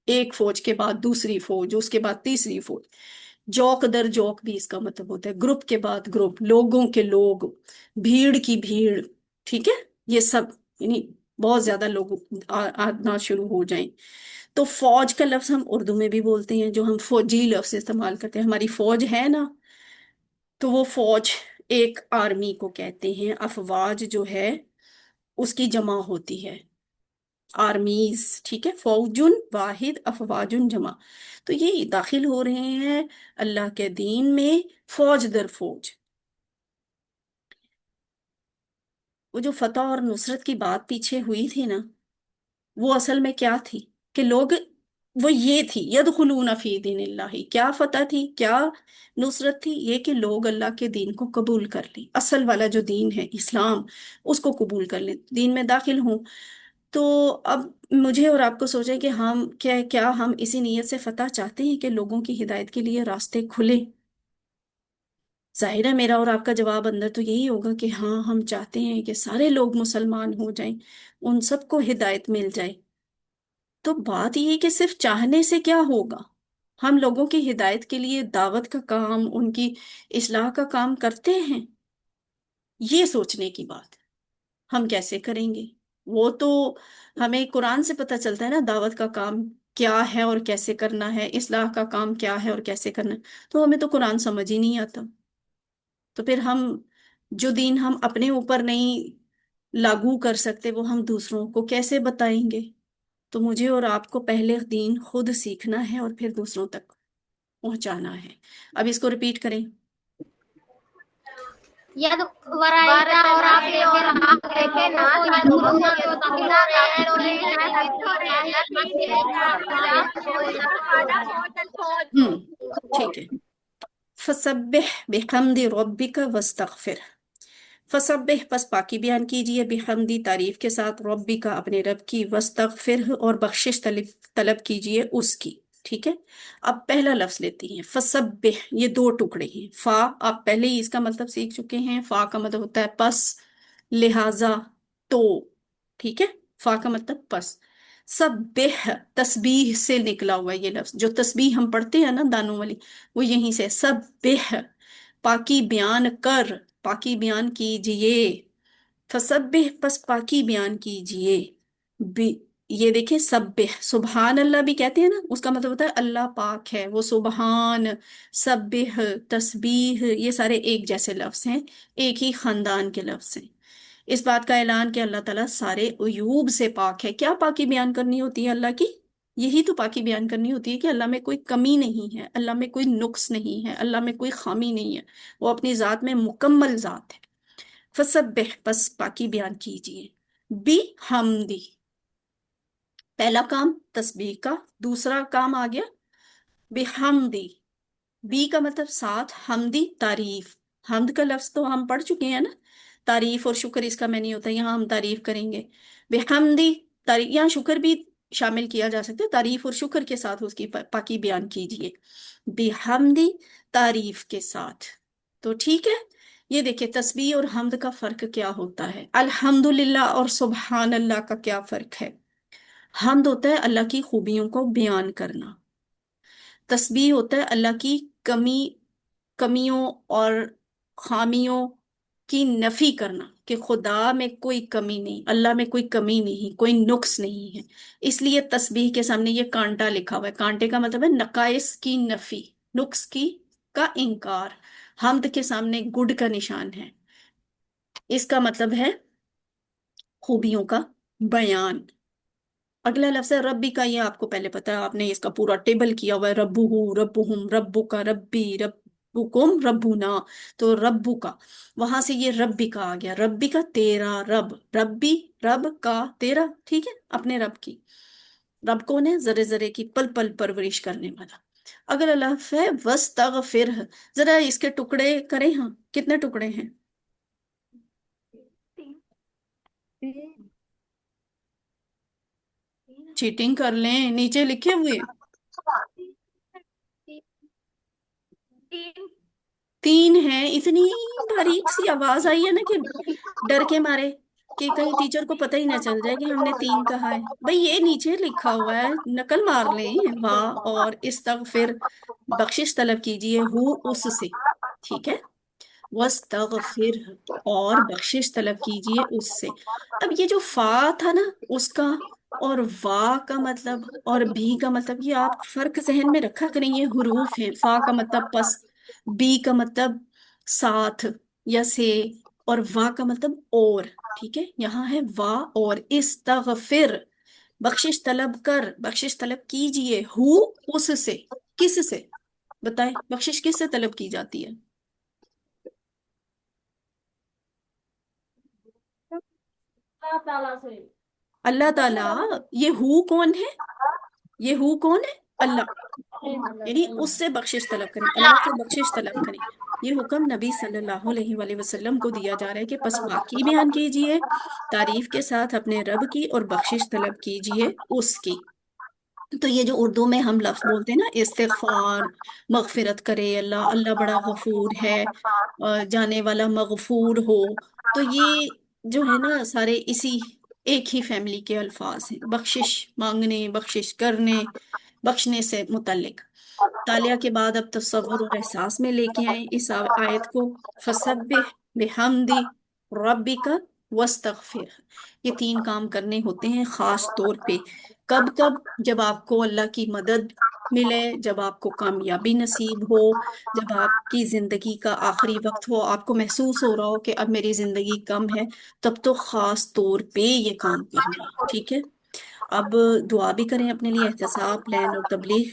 ایک فوج کے بعد دوسری فوج، اس کے بعد تیسری فوج۔ جوک در جوک بھی اس کا مطلب ہوتا ہے گروپ کے بعد گروپ، لوگوں کے لوگ، بھیڑ کی بھیڑ، ٹھیک ہے، یہ سب، یعنی بہت زیادہ لوگ آنا شروع ہو جائیں۔ تو فوج کا لفظ ہم اردو میں بھی بولتے ہیں، جو ہم فوجی لفظ استعمال کرتے ہیں، ہماری فوج ہے نا، تو وہ فوج ایک آرمی کو کہتے ہیں۔ افواج جو ہے اس کی جمع ہوتی ہے آرمیز، ٹھیک ہے، فوجن واحد افواجن جمع۔ تو یہ داخل ہو رہے ہیں اللہ کے دین میں فوج در فوج۔ وہ جو فتح اور نصرت کی بات پیچھے ہوئی تھی نا، وہ اصل میں کیا تھی کہ لوگ، وہ یہ تھی یدخلون فی دین اللہ، کیا فتح تھی، کیا نصرت تھی، یہ کہ لوگ اللہ کے دین کو قبول کر لیں، اصل والا جو دین ہے اسلام، اس کو قبول کر لیں، دین میں داخل ہوں۔ تو اب مجھے اور آپ کو سوچیں کہ ہم کیا ہم اسی نیت سے فتح چاہتے ہیں کہ لوگوں کی ہدایت کے لیے راستے کھلے؟ ظاہر ہے میرا اور آپ کا جواب اندر تو یہی ہوگا کہ ہاں، ہم چاہتے ہیں کہ سارے لوگ مسلمان ہو جائیں، ان سب کو ہدایت مل جائے۔ تو بات یہ کہ صرف چاہنے سے کیا ہوگا؟ ہم لوگوں کی ہدایت کے لیے دعوت کا کام، ان کی اصلاح کا کام کرتے ہیں؟ یہ سوچنے کی بات، ہم کیسے کریں گے؟ وہ تو ہمیں قرآن سے پتہ چلتا ہے نا، دعوت کا کام کیا ہے اور کیسے کرنا ہے، اصلاح کا کام کیا ہے اور کیسے کرنا ہے، تو ہمیں تو قرآن سمجھ ہی نہیں آتا۔ تو پھر ہم جو دین ہم اپنے اوپر نہیں لاگو کر سکتے، وہ ہم دوسروں کو کیسے بتائیں گے؟ تو مجھے اور آپ کو پہلے دین خود سیکھنا ہے اور پھر دوسروں تک پہنچانا ہے۔ اب اس کو ریپیٹ کریں۔ ید ورائتا، اور آپ دیکھیں نا، تو یدخلون تو داخل ہو رہے ہیں فی دین ٹھیک ہے۔ فسبح بحمد ربک واستغفر، فسبح پس پاکی بیان کیجئے، بحمدی تعریف کے ساتھ، ربی کا اپنے رب کی، واستغفر اور بخشش طلب کیجئے اس کی، ٹھیک ہے۔ اب پہلا لفظ لیتی ہیں فسبح، یہ دو ٹکڑے ہیں۔ فا آپ پہلے ہی اس کا مطلب سیکھ چکے ہیں، فا کا مطلب ہوتا ہے پس، لہذا، تو، ٹھیک ہے، فا کا مطلب پس۔ سبح تسبیح سے نکلا ہوا ہے یہ لفظ، جو تسبیح ہم پڑھتے ہیں نا دانوں والی، وہ یہیں سے سبح، پاکی بیان کر، پاکی بیان کیجئے، فسبح پس پاکی بیان کیجئے، یہ دیکھیں سبح، سبحان اللہ بھی کہتے ہیں نا، اس کا مطلب ہوتا ہے اللہ پاک ہے، وہ سبحان، سبح، تسبیح، یہ سارے ایک جیسے لفظ ہیں، ایک ہی خاندان کے لفظ ہیں۔ اس بات کا اعلان کہ اللہ تعالیٰ سارے عیوب سے پاک ہے۔ کیا پاکی بیان کرنی ہوتی ہے اللہ کی؟ یہی تو پاکی بیان کرنی ہوتی ہے کہ اللہ میں کوئی کمی نہیں ہے، اللہ میں کوئی نقص نہیں ہے، اللہ میں کوئی خامی نہیں ہے، وہ اپنی ذات میں مکمل ذات ہے۔ فسبح پس پاکی بیان کیجئے، بی حمدی، پہلا کام تسبیح کا، دوسرا کام آ گیا بحمدی، بی کا مطلب ساتھ، حمدی تعریف، حمد کا لفظ تو ہم پڑھ چکے ہیں نا، تعریف اور شکر اس کا میں نہیں ہوتا، یہاں ہم تعریف کریں گے بحمدی، تعریف، یہاں شکر بھی شامل کیا جا سکتا ہے، تعریف اور شکر کے ساتھ اس کی پاکی بیان کیجئے، بحمدی تعریف کے ساتھ۔ تو ٹھیک ہے، یہ دیکھیں تسبیح اور حمد کا فرق کیا ہوتا ہے، الحمدللہ اور سبحان اللہ کا کیا فرق ہے۔ حمد ہوتا ہے اللہ کی خوبیوں کو بیان کرنا، تسبیح ہوتا ہے اللہ کی کمیوں اور خامیوں کی نفی کرنا، کہ خدا میں کوئی کمی نہیں، اللہ میں کوئی کمی نہیں، کوئی نقص نہیں ہے۔ اس لیے تسبیح کے سامنے یہ کانٹا لکھا ہوا ہے، کانٹے کا مطلب ہے نقائص کی نفی، نقص کی کا انکار۔ حمد کے سامنے گڈ کا نشان ہے، اس کا مطلب ہے خوبیوں کا بیان۔ اگلا لفظ ہے ربی کا، یہ آپ کو پہلے پتا ہے، آپ نے اس کا پورا ٹیبل کیا ہوا ہے، ربہ، ربہم، ربو کا، ربی، ربکم، ربنا، تو ربو کا، وہاں سے یہ ربی کا آ گیا، ربی کا تیرا رب، ربی رب کا تیرا، ٹھیک ہے، اپنے رب کی، رب کون ہے؟ ذرے ذرے کی پل پل پرورش کرنے والا۔ اگر لفظ ہے وستغفر، ذرا اس کے ٹکڑے کریں، ہاں کتنے ٹکڑے ہیں؟ चीटिंग कर लें, नीचे लिखे हुए। तीन है, इतनी बारीक सी आवाज आई है ना कि डर के मारे कि कहीं टीचर को पता ही ना चल जाए कि हमने तीन कहा है। भाई ये नीचे लिखा हुआ है, नकल मार लें। वाह। और इस्तगफिर, बख्शिश तलब कीजिए हु उससे। ठीक है, वस्तगफिर, और बख्शिश तलब कीजिए उससे। अब ये जो फा था ना उसका, और वाह का मतलब और भी का मतलब, ये आप फर्क जहन में रखा करें। ये हुरूफ हैं। फा का मतलब पस, बी का मतलब साथ या से, और वाह का मतलब और। ठीक है, यहाँ है वाह और। इस्तगफिर, बख्शिश तलब कर, बख्शिश तलब कीजिए हु उससे। किस से? बताएं, बख्शिश किस से तलब की जाती है? अल्लाह ताला। ये हु कौन है? ये हु कौन है? अल्लाह। यानी उससे बख्शिश तलब करें, अल्लाह से बख्शिश तलब करें। ये हुक्म नबी सल्लल्लाहु अलैहि वसल्लम को दिया जा रहा है कि पस पाकी बयान कीजिए तारीफ के साथ अपने रब की, और बख्शिश तलब कीजिए उसकी। तो ये जो उर्दू में हम लफ्ज बोलते हैं ना, इस्तिगफार, मगफिरत करे अल्लाह, अल्लाह बड़ा गफूर है, जाने वाला मगफूर हो, तो ये जो है ना सारे इसी एक ही फैमिली के अल्फाज हैं। बख्शिश मांगने, बख्शिश करने, बख्शने से मुतल्लिक। तालिया के बाद अब तसव्वुर और एहसास में लेके आए इस आयत को। फसब्बिह बिहम्दि रब्बिका वस्तगफिर। ये तीन काम करने होते हैं खास तौर पे। कब कब? जब आपको अल्लाह की मदद मिले, जब आपको कामयाबी नसीब हो, जब आपकी जिंदगी का आखिरी वक्त हो, आपको महसूस हो रहा हो कि अब मेरी जिंदगी कम है, तब तो खास तौर पे ये काम करना है। ठीक है, अब दुआ भी करें अपने लिए, एहतसाब प्लान और तबलीग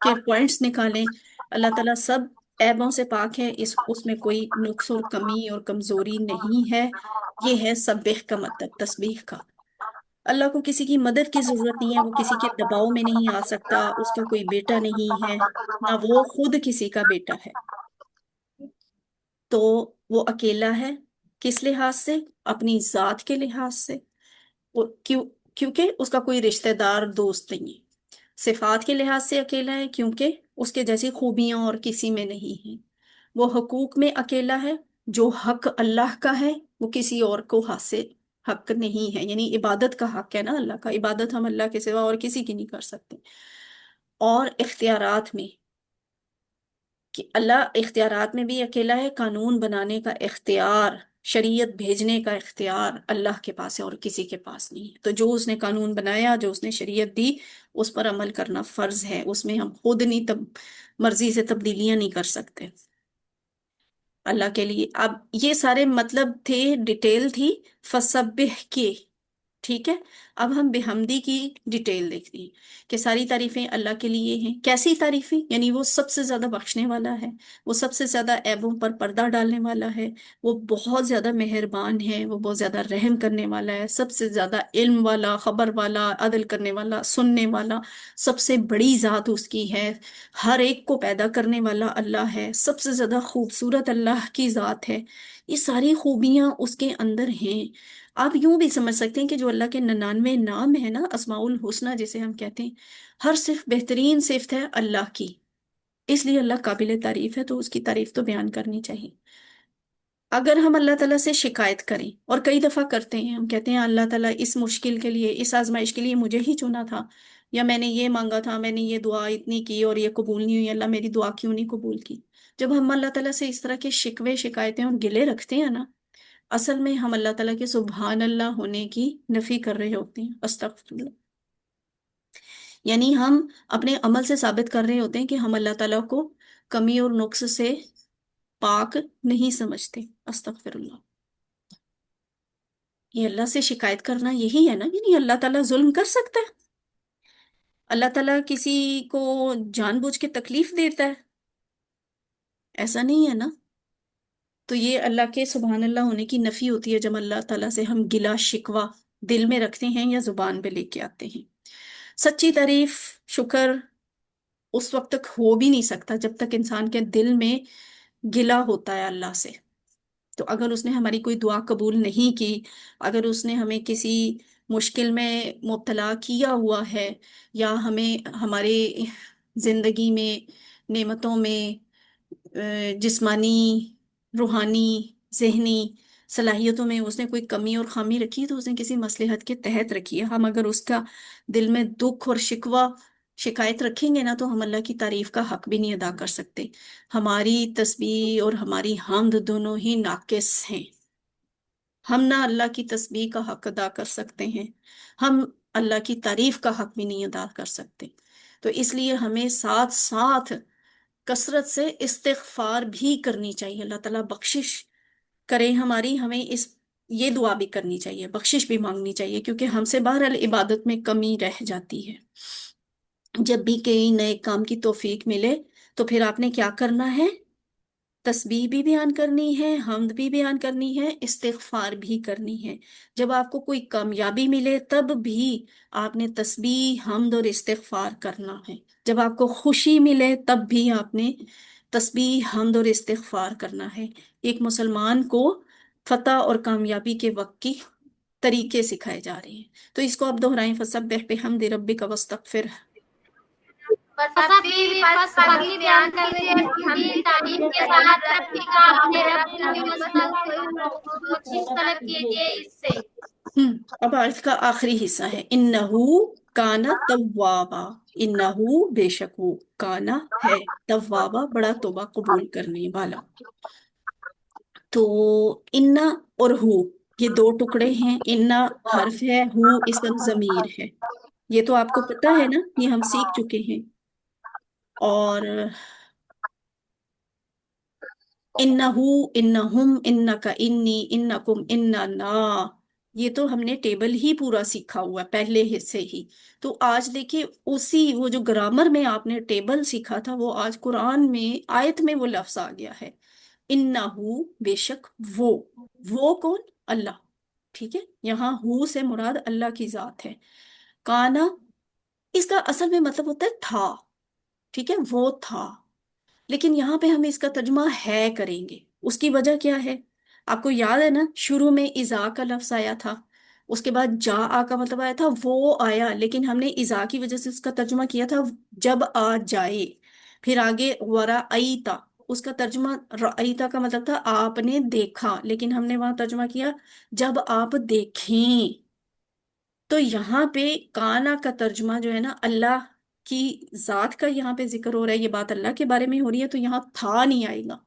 के पॉइंट्स निकालें। अल्लाह ताला सब ऐबों से पाक है, इस उसमें कोई नुक्स और कमी और कमजोरी नहीं है। ये है सब्बिह का मतलब, तस्बीह का। अल्लाह को किसी की मदद की जरूरत नहीं है, वो किसी के दबाव में नहीं आ सकता, उसका कोई बेटा नहीं है, ना वो खुद किसी का बेटा है। तो वो अकेला है। किस लिहाज से? अपनी जात के लिहाज से। वो क्यों? क्योंकि उसका कोई रिश्तेदार दोस्त नहीं है। सिफात के लिहाज से अकेला है क्योंकि उसके जैसी खूबियां और किसी में नहीं है। वो हकूक में अकेला है। जो हक अल्लाह का है वो किसी और को हासिल हक नहीं है। यानी इबादत का हक है ना अल्लाह का, इबादत हम अल्लाह के सिवा और किसी की नहीं कर सकते। और इख्तियारात में, कि अल्लाह इख्तियारात में भी अकेला है। कानून बनाने का इख्तियार, शरीयत भेजने का इख्तियार अल्लाह के पास है और किसी के पास नहीं है। तो जो उसने कानून बनाया, जो उसने शरीयत दी, उस पर अमल करना फर्ज है। उसमें हम खुद नहीं तब मर्जी से तब्दीलियां नहीं कर सकते अल्लाह के लिए। अब ये सारे मतलब थे, डिटेल थी फसब्बिह की। ठीक है, अब हम बेहमदी की डिटेल देखते हैं कि सारी तारीफें अल्लाह के लिए हैं। कैसी तारीफें? यानी वो सबसे ज्यादा बख्शने वाला है, वो सबसे ज्यादा ऐबों पर पर्दा डालने वाला है, वो बहुत ज्यादा मेहरबान है, वो बहुत ज्यादा रहम करने वाला है, सबसे ज्यादा इल्म वाला, खबर वाला, अदल करने वाला, सुनने वाला, सबसे बड़ी जात उसकी है। हर एक को पैदा करने वाला अल्लाह है, सबसे ज्यादा खूबसूरत अल्लाह की जात है। ये सारी खूबियां उसके अंदर हैं। आप यूं भी समझ सकते हैं कि जो अल्लाह के 99 नाम है ना, अस्माउल हुस्ना जिसे हम कहते हैं, हर सिर्फ बेहतरीन सिफ्त है अल्लाह की। इसलिए अल्लाह काबिल तारीफ है, तो उसकी तारीफ तो बयान करनी चाहिए। अगर हम अल्लाह ताला से शिकायत करें, और कई दफा करते हैं, हम कहते हैं अल्लाह ताला इस मुश्किल के लिए, इस आजमाइश के लिए मुझे ही चुना था, या मैंने ये मांगा था, मैंने ये दुआ इतनी की और ये कबूल नहीं हुई, अल्लाह मेरी दुआ क्यों नहीं कबूल की। जब हम अल्लाह ताला से इस तरह के शिकवे शिकायतें और गिले रखते हैं ना, असल में हम अल्लाह ताला के सुबहान अल्लाह होने की नफी कर रहे होते हैं, अस्तगफिरुल्लाह। यानी हम अपने अमल से साबित कर रहे होते हैं कि हम अल्लाह ताला को कमी और नुक्स से पाक नहीं समझते, अस्तगफिरुल्लाह। ये अल्लाह से शिकायत करना यही है ना? यानी अल्लाह ताला जुल्म कर सकता है? अल्लाह ताला किसी को जानबूझ के तकलीफ देता है? ऐसा नहीं है ना। तो ये अल्लाह के सुबहान अल्लाह होने की नफी होती है, जब अल्लाह ताला से हम गिला शिकवा दिल में रखते हैं या जुबान पे लेके आते हैं। सच्ची तारीफ, शुक्र उस वक्त तक हो भी नहीं सकता जब तक इंसान के दिल में गिला होता है अल्लाह से। तो अगर उसने हमारी कोई दुआ कबूल नहीं की, अगर उसने हमें किसी मुश्किल में मुब्तला किया हुआ है, या हमें हमारे जिंदगी में नेमतों में जिस्मानी, रूहानी, जहनी सलाहियतों में उसने कोई कमी और खामी रखी है, तो उसने किसी मसलहत के तहत रखी है। हम अगर उसका दिल में दुख और शिकवा शिकायत रखेंगे ना, तो हम अल्लाह की तारीफ का हक भी नहीं अदा कर सकते। हमारी तस्बीह और हमारी हमद दोनों ही नाकिस हैं। हम ना अल्लाह की तस्बीह का हक अदा कर सकते हैं, हम अल्लाह की तारीफ का हक भी नहीं अदा कर सकते। तो इसलिए हमें साथ साथ कसरत से इस्तिगफार भी करनी चाहिए। अल्लाह ताला बख्शिश करे हमारी, हमें इस ये दुआ भी करनी चाहिए, बख्शिश भी मांगनी चाहिए, क्योंकि हमसे बहरहाल इबादत में कमी रह जाती है। जब भी कहीं नए काम की तौफीक मिले, तो फिर आपने क्या करना है? तस्बीह भी बयान करनी है, हम्द भी बयान करनी है, इस्तिगफार भी करनी है। जब आपको कोई कामयाबी मिले, तब भी आपने तस्बीह, हम्द और इस्तिगफार करना है। जब आपको खुशी मिले, तब भी आपने तस्बीह, हम्द और इस्तिगफार करना है। एक मुसलमान को फतह और कामयाबी के वक्त की तरीके सिखाए जा रहे हैं। तो इसको आप दोहराएं, फसब्बिह बिहम्दि रब्बिका वस्तगफिर। फसब्बिह पस पगली बयान कीजिए हमदी तारीफ के साथ रब्बी का अपने रब की बख्शिश तलब कीजिए इससे। अब आयत का आखिरी हिस्सा है, इन्नहू काना तव्वाबा। इन्नहू बेशक वो, काना है, तव्वाबा बड़ा तौबा कबूल करने वाला। तो इन्ना और हु, ये दो टुकड़े हैं। इन्ना हर्फ है, हु इसम जमीर है। ये तो आपको पता है ना, ये हम सीख चुके हैं। और इन्नहु, इन्नहुम, इन्नका, इन्नी, इन्नकुम, इन्नना, ये तो हमने टेबल ही पूरा सीखा हुआ है पहले हिस्से ही। तो आज देखिए, उसी वो जो ग्रामर में आपने टेबल सीखा था, वो आज कुरान में आयत में वो लफ्ज आ गया है। इन्नहु बेशक वो कौन? अल्लाह। ठीक है, यहाँ हु से मुराद अल्लाह की जात है। काना, इसका असल में मतलब होता है था। ठीक है, वो था। लेकिन यहाँ पे हम इसका तर्जुमा है करेंगे। उसकी वजह क्या है? आपको याद है ना, शुरू में इजा का लफ्ज आया था, उसके बाद जा आ का मतलब आया था, वो आया, लेकिन हमने इजा की वजह से उसका तर्जुमा किया था जब आ जाए। फिर आगे वरा था, उसका तर्जुमा रअईता का मतलब था आपने देखा, लेकिन हमने वहां तर्जुमा किया जब आप देखें। तो यहाँ पे काना का तर्जुमा जो है ना, अल्लाह की जात का यहाँ पे जिक्र हो रहा है, ये बात अल्लाह के बारे में हो रही है, तो यहाँ था नहीं आएगा।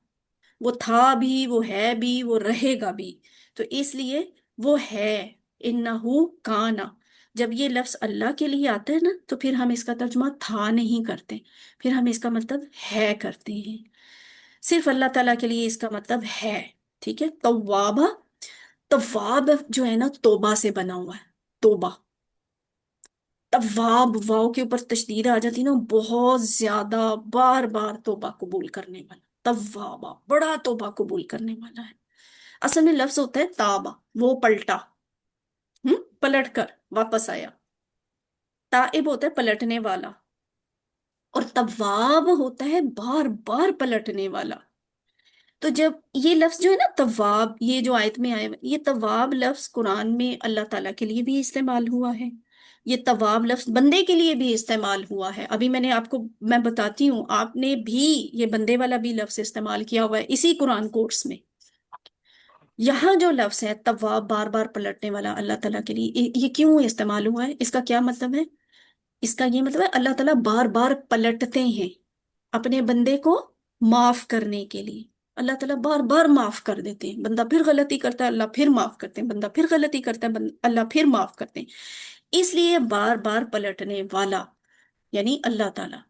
वो था भी, वो है भी, वो रहेगा भी। तो इसलिए वो है। इन्नहु काना, जब ये लफ्ज अल्लाह के लिए आता है ना, तो फिर हम इसका तर्जुमा था नहीं करते, फिर हम इसका मतलब है करते हैं। सिर्फ अल्लाह ताला के लिए इसका मतलब है। ठीक है, तव्वाबा, तव्वाब जो है ना, तौबा से बना हुआ है। तौबा, तवाब, वाव के ऊपर तशदीद आ जाती ना, बहुत ज्यादा, बार बार तौबा कबूल करने वाला। तवाबा बड़ा तौबा कबूल करने वाला है। असल में लफ्ज होता है ताबा, वो पलटा, पलट कर वापस आया। ताइब होता है पलटने वाला, और तवाब होता है बार बार पलटने वाला। तो जब ये लफ्ज जो है ना तवाब, ये जो आयत में आया, ये तवाब लफ्ज कुरान में अल्लाह ताला के लिए भी इस्तेमाल हुआ है। ये तवाब लफ्ज बंदे के लिए भी इस्तेमाल हुआ है। अभी मैंने आपको, मैं बताती हूँ, आपने भी ये बंदे वाला भी लफ्ज इस्तेमाल किया हुआ है इसी कुरान कोर्स में। यहाँ जो लफ्ज है तवाब, बार बार पलटने वाला, अल्लाह ताला के लिए ये क्यों इस्तेमाल हुआ है? इसका क्या मतलब है? इसका ये मतलब है अल्लाह ताला बार बार पलटते हैं अपने बंदे को माफ करने के लिए। अल्लाह ताला बार बार माफ कर देते हैं, बंदा फिर गलती करता है, अल्लाह फिर माफ करते हैं, बंदा फिर गलती करता है, अल्लाह फिर माफ करते हैं। इसलिए बार बार पलटने वाला यानी अल्लाह ताला।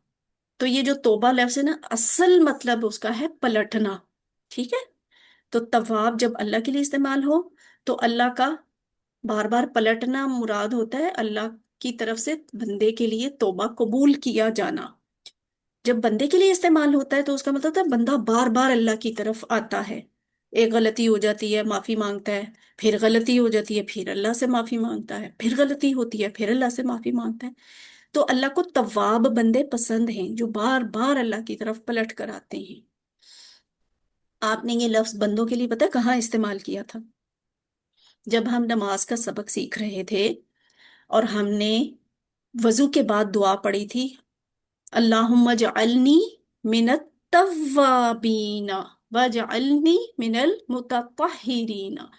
तो ये जो तौबा लफ्ज है ना, असल मतलब उसका है पलटना। ठीक है, तो तवाब जब अल्लाह के लिए इस्तेमाल हो, तो अल्लाह का बार बार पलटना मुराद होता है, अल्लाह की तरफ से बंदे के लिए तौबा कबूल किया जाना। जब बंदे के लिए इस्तेमाल होता है, तो उसका मतलब होता है बंदा बार बार अल्लाह की तरफ आता है। एक गलती हो जाती है, माफी मांगता है, फिर गलती हो जाती है, फिर अल्लाह से माफी मांगता है, फिर गलती होती है, फिर अल्लाह से माफी मांगता है। तो अल्लाह को तवाब बंदे पसंद हैं, जो बार बार अल्लाह की तरफ पलट कर आते हैं। आपने ये लफ्ज बंदों के लिए पता है कहाँ इस्तेमाल किया था? जब हम नमाज का सबक सीख रहे थे और हमने वजू के बाद दुआ पढ़ी थी, अल्लाहुम्मा जअलनी मिनत तव्वाबीना वजअलनी मिनल मुतत्तहिरीना।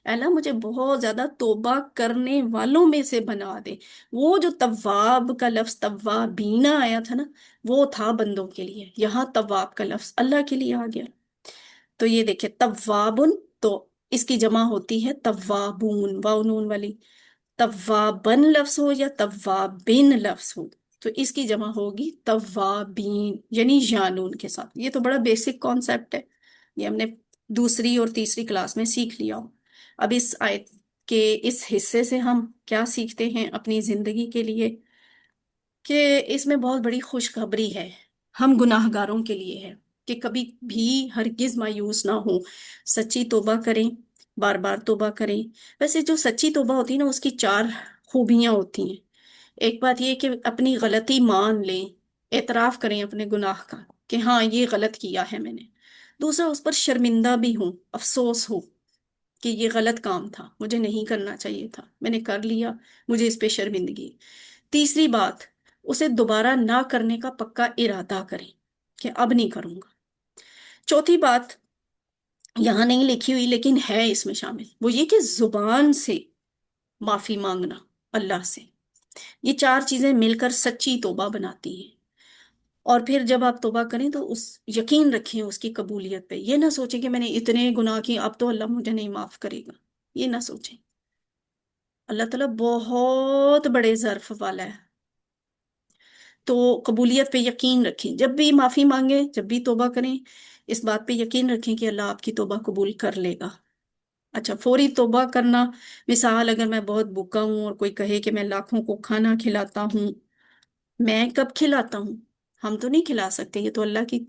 अल्लाह मुझे बहुत ज्यादा तौबा करने वालों में से बना दे। वो जो तव्वाब का लफ्ज तव्वाबीना आया था ना, वो था बंदों के लिए। यहाँ तव्वाब का लफ्ज अल्लाह के लिए आ गया। तो ये देखिए तव्वाबुन, तो इसकी जमा होती है तव्वाबून, वाव नून वाली। तव्वाबन लफ्ज हो या तव्वाबिन लफ्ज हो, तो इसकी जमा होगी तव्वाबीन, यानी जानून के साथ। ये तो बड़ा बेसिक कॉन्सेप्ट है, ये हमने दूसरी और तीसरी क्लास में सीख लिया हो। अब इस आयत के इस हिस्से से हम क्या सीखते हैं अपनी जिंदगी के लिए, कि इसमें बहुत बड़ी खुशखबरी है हम गुनाहगारों के लिए है, कि कभी भी हरगिज मायूस ना हो, सच्ची तौबा करें, बार बार तौबा करें। वैसे जो सच्ची तौबा होती है ना, उसकी चार खूबियां होती हैं। एक बात ये कि अपनी गलती मान लें, एतराफ करें अपने गुनाह का, कि हाँ ये गलत किया है मैंने। दूसरा, उस पर शर्मिंदा भी हूं, अफसोस हो कि ये गलत काम था, मुझे नहीं करना चाहिए था, मैंने कर लिया, मुझे इस पे शर्मिंदगी। तीसरी बात, उसे दोबारा ना करने का पक्का इरादा करें कि अब नहीं करूंगा। चौथी बात यहां नहीं लिखी हुई लेकिन है इसमें शामिल, वो ये कि जुबान से माफी मांगना अल्लाह से। ये चार चीजें मिलकर सच्ची तौबा बनाती हैं। और फिर जब आप तौबा करें तो उस यकीन रखें उसकी कबूलियत पे। ये ना सोचें कि मैंने इतने गुनाह किए अब तो अल्लाह मुझे नहीं माफ करेगा, ये ना सोचें। अल्लाह ताला बहुत बड़े ज़र्फ वाला है। तो कबूलियत पे यकीन रखें, जब भी माफी मांगे, जब भी तौबा करें, इस बात पे यकीन रखें कि अल्लाह आपकी तौबा कबूल कर लेगा। अच्छा, फौरी तौबा करना, मिसाल अगर मैं बहुत भूखा हूं और कोई कहे कि मैं लाखों को खाना खिलाता हूँ, मैं कब खिलाता हूँ? हम तो नहीं खिला सकते, ये तो अल्लाह की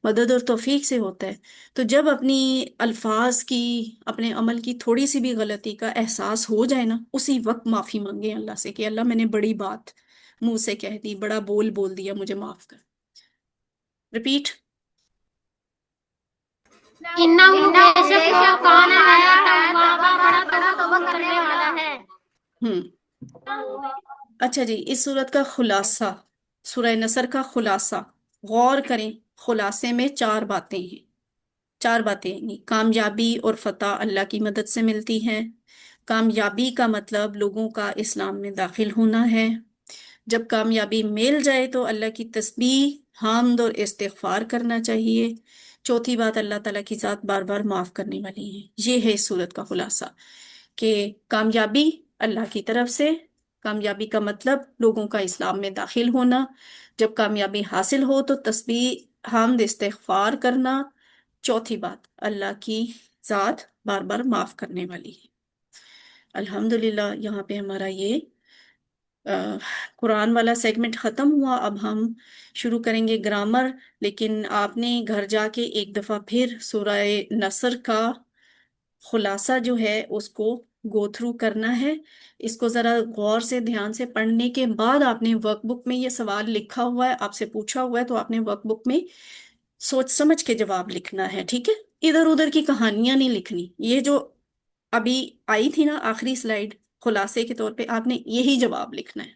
मदद और तौफीक से होता है। तो जब अपनी अल्फाज की, अपने अमल की थोड़ी सी भी गलती का एहसास हो जाए ना, उसी वक्त माफी मांगे अल्लाह से कि अल्लाह मैंने बड़ी बात मुंह से कह दी, बड़ा बोल बोल दिया, मुझे माफ कर। रिपीट। इन्नहु बेशक वो कान है तव्वाबा, बड़ा तौबा करने वाला है। हम्म। अच्छा जी, इस सूरत का खुलासा, सूरह नसर का खुलासा, गौर करें। खुलासे में चार बातें हैं। चार बातें हैं। कामयाबी और फतह अल्लाह की मदद से मिलती है। कामयाबी का मतलब लोगों का इस्लाम में दाखिल होना है। जब कामयाबी मिल जाए तो अल्लाह की तस्बीह, हाम्द और इस्तिगफार करना चाहिए। चौथी बात, अल्लाह ताला की जात बार बार माफ करने वाली है। ये है इस सूरत का खुलासा, कि कामयाबी अल्लाह की तरफ से। कामयाबी का मतलब लोगों का इस्लाम में दाखिल होना। जब कामयाबी हासिल हो तो तस्बीह, हाम्द, इस्तिगफार करना। चौथी बात, अल्लाह की जात बार बार माफ करने वाली है। अल्हम्दुलिल्लाह, यहाँ पे हमारा ये अ, कुरान वाला सेगमेंट खत्म हुआ। अब हम शुरू करेंगे ग्रामर। लेकिन आपने घर जाके एक दफा फिर सूरह नसर का खुलासा जो है उसको गो थ्रू करना है। इसको जरा गौर से ध्यान से पढ़ने के बाद, आपने वर्कबुक में ये सवाल लिखा हुआ है, आपसे पूछा हुआ है, तो आपने वर्कबुक में सोच समझ के जवाब लिखना है, ठीक है? इधर उधर की कहानियां नहीं लिखनी। ये जो अभी आई थी ना आखिरी स्लाइड, खुलासे के तौर पे आपने यही जवाब लिखना है।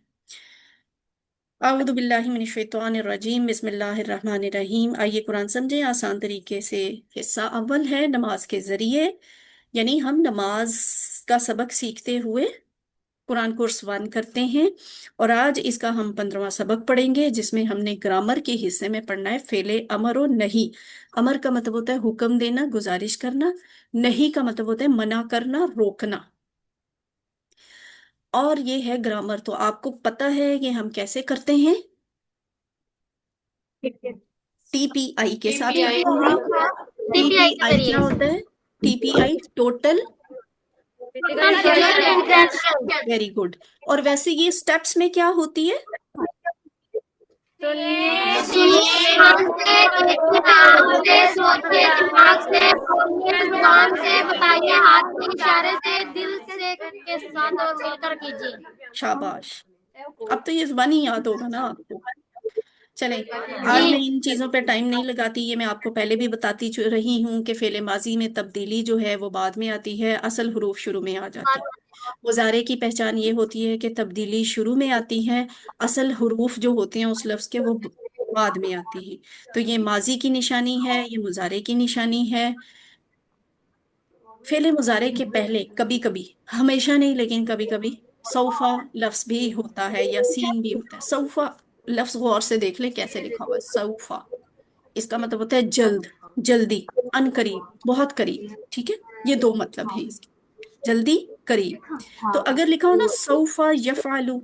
आऊदु बिल्लाहि मिनश शैतानिर रजीम, बिस्मिल्लाहिर रहमानिर रहीम। आइए कुरान समझें आसान तरीके से। हिस्सा अव्वल है नमाज के जरिए, यानी हम नमाज का सबक सीखते हुए कुरान कोर्स वन करते हैं। और आज इसका हम 15वां सबक पढ़ेंगे, जिसमें हमने ग्रामर के हिस्से में पढ़ना है फेले अमर और नहीं। अमर का मतलब होता है हुक्म देना, गुजारिश करना। नहीं का मतलब होता है मना करना, रोकना। और ये है ग्रामर। तो आपको पता है कि हम कैसे करते हैं? टीपीआई के साथ करते हैं। सीपीआई के टीपीआई क्या जरिए होता है? TPI total. Very good. और वैसे ये स्टेप्स में क्या होती है? सुनिए कान से, देखिए आँख से, सोचिए दिमाग से, बोलिए जुबान से, बताइए हाथ के इशारे से, दिल से के साथ और मिलकर कीजिए। शाबाश। अब तो ये जुबानी याद होगा ना आपको। चलें, आज मैं जी। इन चीज़ों पे टाइम नहीं लगाती, ये मैं आपको पहले भी बताती रही हूँ कि फेले माजी में तब्दीली जो है वो बाद में आती है, असल हरूफ शुरू में आ जाते हैं। मुजारे की पहचान ये होती है कि तब्दीली शुरू में आती है, असल हरूफ जो होते हैं उस लफ्ज़ के वो बाद में आती है। तो ये माजी की निशानी है, ये मुजारे की निशानी है। फेले मुजारे के पहले कभी कभी, हमेशा नहीं लेकिन कभी कभी, सौफा लफ्ज भी होता है या सीन भी होता है। सौफा लफ्ज गौर से देख ले कैसे लिखा हुआ है, सौफा। इसका मतलब होता है जल्द, जल्दी, अनकरीब, बहुत करीब। ठीक है, ये दो मतलब है इसके, जल्दी, करीब। तो अगर लिखा हो ना सौफा यफालू,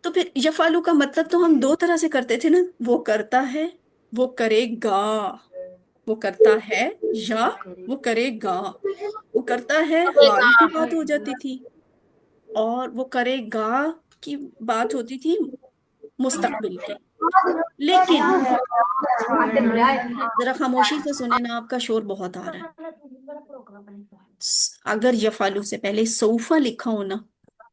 तो फिर यफालू का मतलब तो हम दो तरह से करते थे ना, वो करता है, वो करेगा। वो करता है या वो करेगा। वो करता है हाल की बात हो जाती थी, और वो करेगा की बात होती थी मुस्तकबिल की। लेकिन जरा खामोशी से सुने ना, आपका शोर बहुत आ रहा है। अगर यफालू से पहले सौफा लिखा हो ना,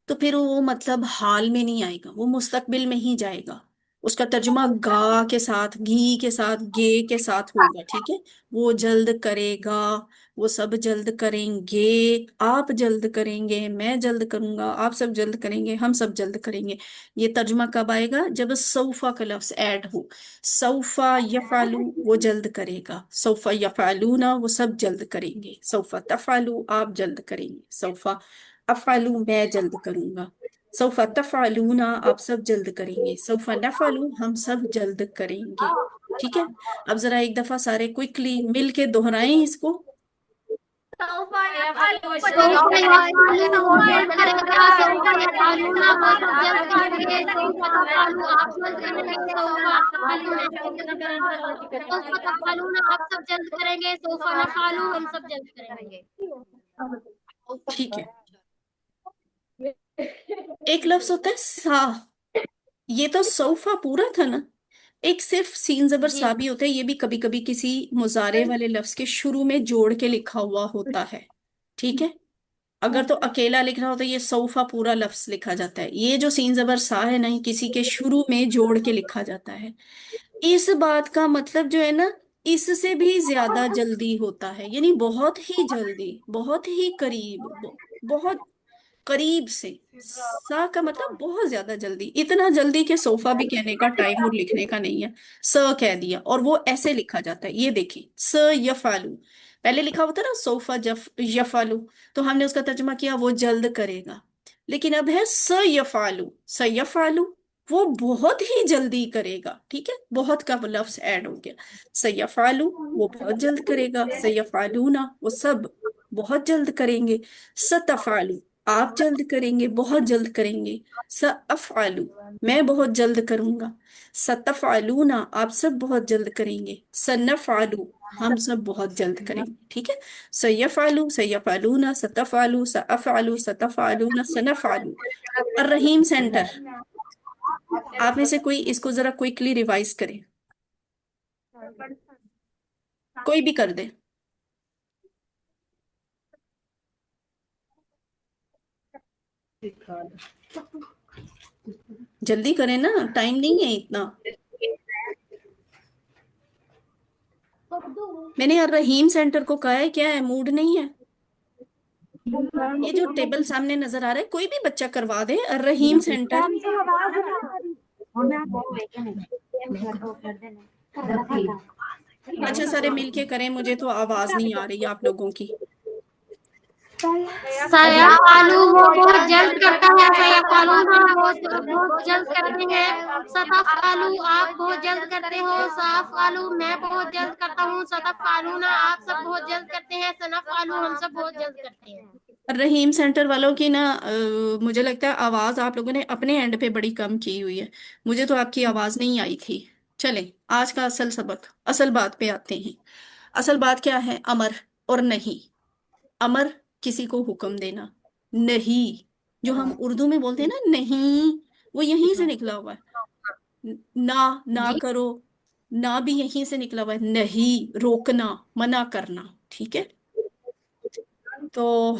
तो फिर वो मतलब हाल में नहीं आएगा, वो मुस्तकबिल में ही जाएगा। उसका तर्जुमा गा के साथ, घी के साथ, गे के साथ होगा। ठीक है, वो जल्द करेगा, वो सब जल्द करेंगे, आप जल्द करेंगे, मैं जल्द करूंगा, आप सब जल्द करेंगे, हम सब जल्द करेंगे। ये तर्जुमा कब आएगा? जब सौफा का लफ्ज ऐड हो। सौफा यफालू वो जल्द करेगा, सौफा यफालू ना वो सब जल्द करेंगे, सौफा तफालू आप जल्द करेंगे, सौफा अफालू मैं जल्द करूंगा, सौफा तफालूना आप सब जल्द करेंगे, सौफा नफालू हम सब जल्द करेंगे। ठीक है, अब जरा एक दफा सारे क्विकली मिल के दोहराएं इसको। सौफा यफ़ालू वो जल्द करेगा, सौफा यफ़ालूना वो सब जल्द करेंगे, सौफा तफ़अलू आप जल्द करेंगे, सौफा अफ़अलू मैं जल्द करूंगा, सौफा तफ़अलूना आप सब जल्द करेंगे, सौफा नफ़अलू हम सब जल्द करेंगे। ठीक है, एक लफ्ज होता है सा, ये तो सौफा पूरा था ना। एक सिर्फ सीन जबर जी। सा भी होता है, ये भी कभी कभी किसी मुजारे वाले लफ्ज के शुरू में जोड़ के लिखा हुआ होता है। ठीक है, अगर तो अकेला लिखना हो तो ये सौफा पूरा लफ्ज लिखा जाता है। ये जो सीन जबर सा है ना, ये किसी के शुरू में जोड़ के लिखा जाता है। इस बात का मतलब जो है ना, इससे भी ज्यादा जल्दी होता है, यानी बहुत ही जल्दी, बहुत ही करीब, बहुत करीब से। सा का मतलब बहुत ज्यादा जल्दी, इतना जल्दी कि सोफा भी कहने का टाइम और लिखने का नहीं है, स कह दिया, और वो ऐसे लिखा जाता है। ये देखिए, स यफालू, पहले लिखा होता ना सोफा जफ यफालू, तो हमने उसका तर्जुमा किया वो जल्द करेगा। लेकिन अब है स यफालू, स यफालू वो बहुत ही जल्दी करेगा। ठीक है, बहुत का लफ्ज ऐड हो गया। सयफालू वो बहुत जल्द करेगा, सयफालूना वो सब बहुत जल्द करेंगे, सतफालू आप जल्द करेंगे, बहुत जल्द करेंगे, सअफ़अलु मैं बहुत जल्द करूंगा, सतफ़अलूना आप सब बहुत जल्द करेंगे, सनफ़अलु हम सब बहुत जल्द करेंगे। ठीक है, सयफ़अलु सयफ़अलूना सतफ़अलु सअफ़अलु सतफ़अलूना सनफ़अलु। और रहीम सेंटर, आप में से कोई इसको जरा क्विकली रिवाइज करे, कोई भी कर दे, जल्दी करें ना, टाइम नहीं है इतना। मैंने यार रहीम सेंटर को कहा है, क्या है, मूड नहीं है? ये जो टेबल सामने नजर आ रहा है, कोई भी बच्चा करवा दे रहीम सेंटर। अच्छा, सारे मिलके करें, मुझे तो आवाज नहीं आ रही आप लोगों की। सयफ़अलू वो बहुत जल्द करता है, सयफ़अलूना वो बहुत जल्द करते हैं, सतफ़अलू आप बहुत जल्द करते हो, सअफ़अलू मैं बहुत जल्द करता हूँ, सतफ़अलूना आप सब बहुत जल्द करते हैं, सनफ़अलू हम सब बहुत जल्द करते हैं। रहीम सेंटर वालों की ना मुझे लगता है आवाज आप लोगों ने अपने एंड पे बड़ी कम की हुई है, मुझे तो आपकी आवाज नहीं आई थी। चले, आज का असल सबक, असल बात पे आते हैं। असल बात क्या है? अमर और नहीं। अमर किसी को हुक्म देना, नहीं जो हम उर्दू में बोलते हैं ना नहीं, वो यहीं से निकला हुआ है। ना, ना जी। करो, ना भी यहीं से निकला हुआ है, नहीं रोकना, मना करना। ठीक है, तो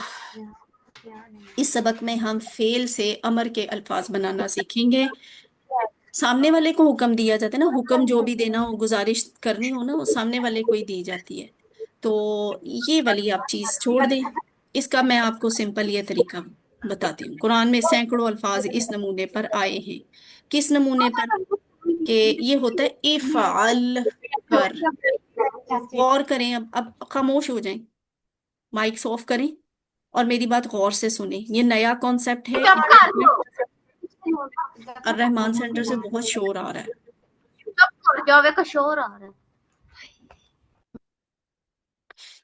इस सबक में हम फेल से अमर के अल्फाज बनाना सीखेंगे। सामने वाले को हुक्म दिया जाता है ना, हुक्म जो भी देना हो, गुजारिश करनी हो ना, वो सामने वाले को ही दी जाती है। तो ये वाली आप चीज छोड़ दें। इसका मैं आपको सिंपल ये तरीका बताती हूँ। कुरान में सैकड़ों अल्फाज इस नमूने पर आए हैं। किस नमूने पर? कि ये होता है इफ़अल, कर। गौर करें, अब खामोश हो जाएं, माइक ऑफ करें और मेरी बात गौर से सुने। ये नया कॉन्सेप्ट है। चुप कर दो। और रहमान सेंटर से बहुत शोर आ रहा है। चुप कर जाओ, मेरे को शोर आ रहा है।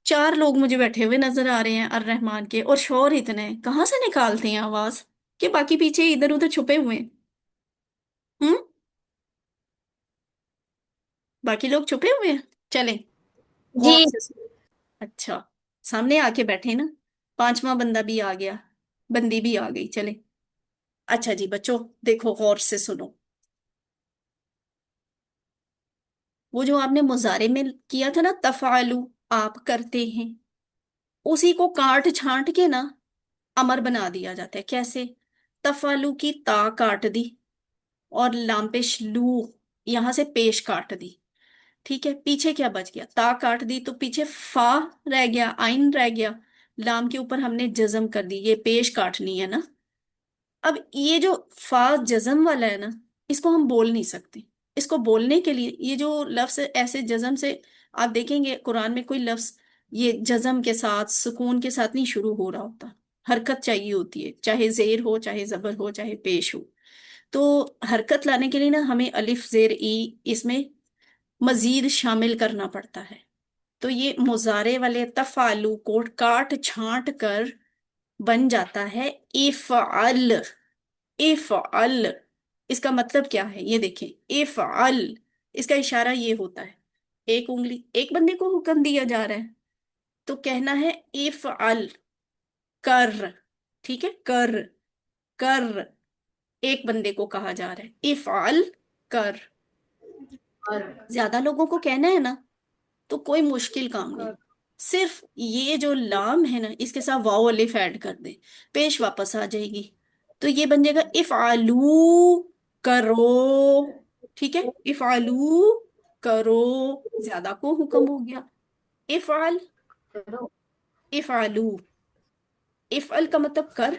चार लोग मुझे बैठे हुए नजर आ रहे हैं अर रहमान के, और शोर इतने हैं। कहाँ से निकालते हैं आवाज? कि बाकी पीछे इधर उधर छुपे हुए हैं? हम्म। बाकी लोग छुपे हुए हैं। चले, जी। गौर से सुनो। अच्छा, सामने आके बैठे ना, पांचवा बंदा भी आ गया, बंदी भी आ गई, चले। अच्छा जी बच्चों, देखो गौर से सुनो। वो जो आपने मुजारे में किया था ना, तफालू, आप करते हैं, उसी को काट छांट के ना अमर बना दिया जाता है। कैसे? तफालू की ता काट दी और लाम पेश लू, यहां से पेश काट दी। ठीक है, पीछे क्या बच गया? ता काट दी तो पीछे फा रह गया, आइन रह गया। लाम के ऊपर हमने जज्म कर दी, ये पेश काटनी है ना। अब ये जो फा जज्म वाला है ना, इसको हम बोल नहीं सकते। इसको बोलने के लिए ये जो लफ्ज ऐसे जज्म से, आप देखेंगे कुरान में कोई लफ्ज ये जज्म के साथ सुकून के साथ नहीं शुरू हो रहा होता। हरकत चाहिए होती है, चाहे जेर हो, चाहे जबर हो, चाहे पेश हो। तो हरकत लाने के लिए ना हमें अलिफ जेर ई इसमें मजीद शामिल करना पड़ता है। तो ये मुजारे वाले तफालू को काट छांट कर बन जाता है इफ़अल। इफ़अल, इसका मतलब क्या है ये देखें। इफ़अल, इसका इशारा ये होता है, एक उंगली, एक बंदे को हुक्म दिया जा रहा है तो कहना है इफ़अल, कर। ठीक है, कर, कर। एक बंदे को कहा जा रहा है इफ़अल, कर। ज्यादा लोगों को कहना है ना, तो कोई मुश्किल काम नहीं। सिर्फ ये जो लाम है ना, इसके साथ वाओ अलिफ ऐड कर दे, पेश वापस आ जाएगी। तो ये बन जाएगा इफ आलू, करो। ठीक है, इफ आलू, करो। ज्यादा को हुक्म हो गया। इफ आल, इफ आलू। इफ अल का मतलब कर,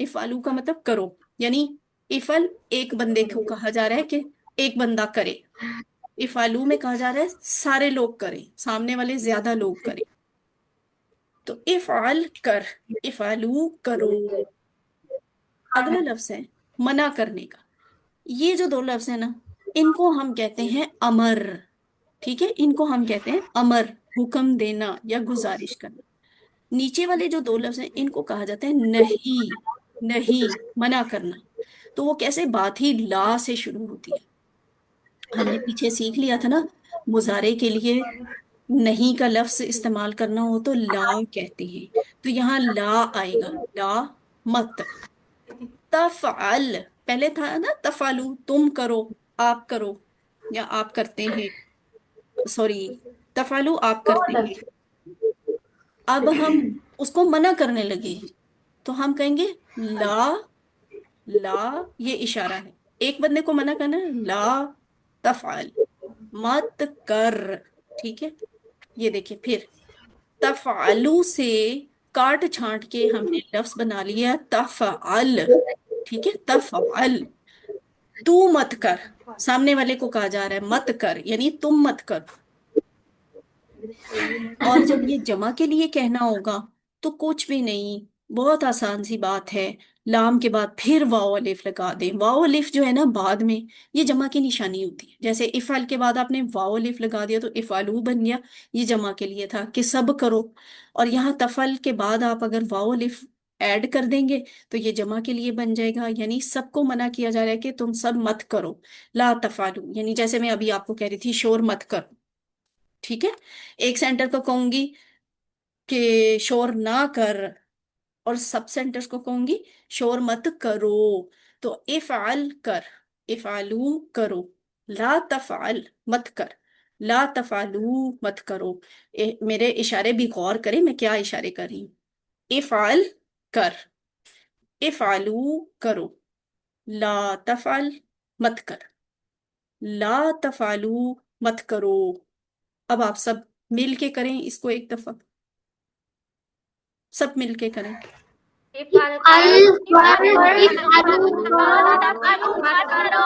इफ आलू का मतलब करो। यानी इफल एक बंदे को कहा जा रहा है कि एक बंदा करे। इफालू में कहा जा रहा है सारे लोग करें, सामने वाले ज्यादा लोग करें। तो इफाल, कर। इफालू, करो। अगला लफ्ज है मना करने का। ये जो दो लफ्ज है ना, इनको हम कहते हैं अमर। ठीक है, इनको हम कहते हैं अमर, हुक्म देना या गुजारिश करना। नीचे वाले जो दो लफ्ज हैं इनको कहा जाता है नहीं। नहीं, मना करना। तो वो कैसे? बात ही ला से शुरू होती है। हमने पीछे सीख लिया था ना, मुजारे के लिए नहीं का लफ्ज इस्तेमाल करना हो तो ला कहते हैं। तो यहाँ ला आएगा, ला मत। तफअल, पहले था ना तफालू, तुम करो, आप करो, या आप करते हैं। सॉरी, तफालू आप करते हैं। अब हम उसको मना करने लगे तो हम कहेंगे ला। ला, ये इशारा है, एक बंदे को मना करना है, ला तफअल, मत कर। ठीक है, ये देखिए फिर तफअलु से काट छांट के हमने लफ्ज बना लिया तफअल। ठीक है, तफअल, तू मत कर। सामने वाले को कहा जा रहा है मत कर, यानी तुम मत कर। और जब ये जमा के लिए कहना होगा तो कुछ भी नहीं, बहुत आसान सी बात है। लाम के बाद फिर वाओ अलिफ लगा दें। वाओ अलिफ जो है ना बाद में, ये जमा की निशानी होती है। जैसे इफ़ाल के बाद आपने वाओ अलिफ लगा दिया तो इफ़ालू बन गया, ये जमा के लिए था कि सब करो। और यहाँ तफल के बाद आप अगर वाओ अलिफ ऐड कर देंगे तो ये जमा के लिए बन जाएगा, यानी सबको मना किया जा रहा है कि तुम सब मत करो। ला तफालू, यानी जैसे मैं अभी आपको कह रही थी शोर मत करो। ठीक है, एक सेंटर को कहूंगी कि शोर ना कर, और सब सेंटर्स को कहूंगी शोर मत करो। तो इफ़ाल, कर। इफ़ालू, करो। ला तफ़ाल, मत कर। ला तफ़ालू, मत करो। मेरे इशारे भी गौर करें, मैं क्या इशारे कर रही हूँ। इफ़ाल, कर। इफ़ालू, करो। ला तफ़ाल, मत कर, ला तफालू मत करो। अब आप सब मिल के करें इसको एक दफा, सब मिल के करें। इफ़अल कर, इफ़अलू करो, मत करो,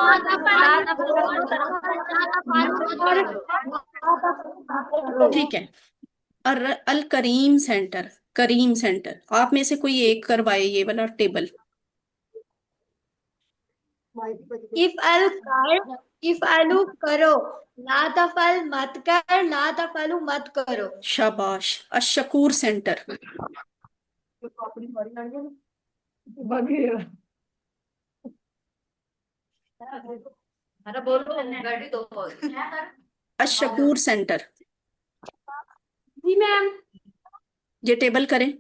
ला तफ़अलू मत करो। ठीक है। अल करीम सेंटर, करीम सेंटर, आप में से कोई एक करवाए ये वाला टेबल। इफ़अल कर, इफ़अलू करो, ला तफ़अल मत कर, ला तफ़अलू मत करो। शाबाश। अशकूर सेंटर, अशकूर सेंटर, जी मैम। ये टेबल करें।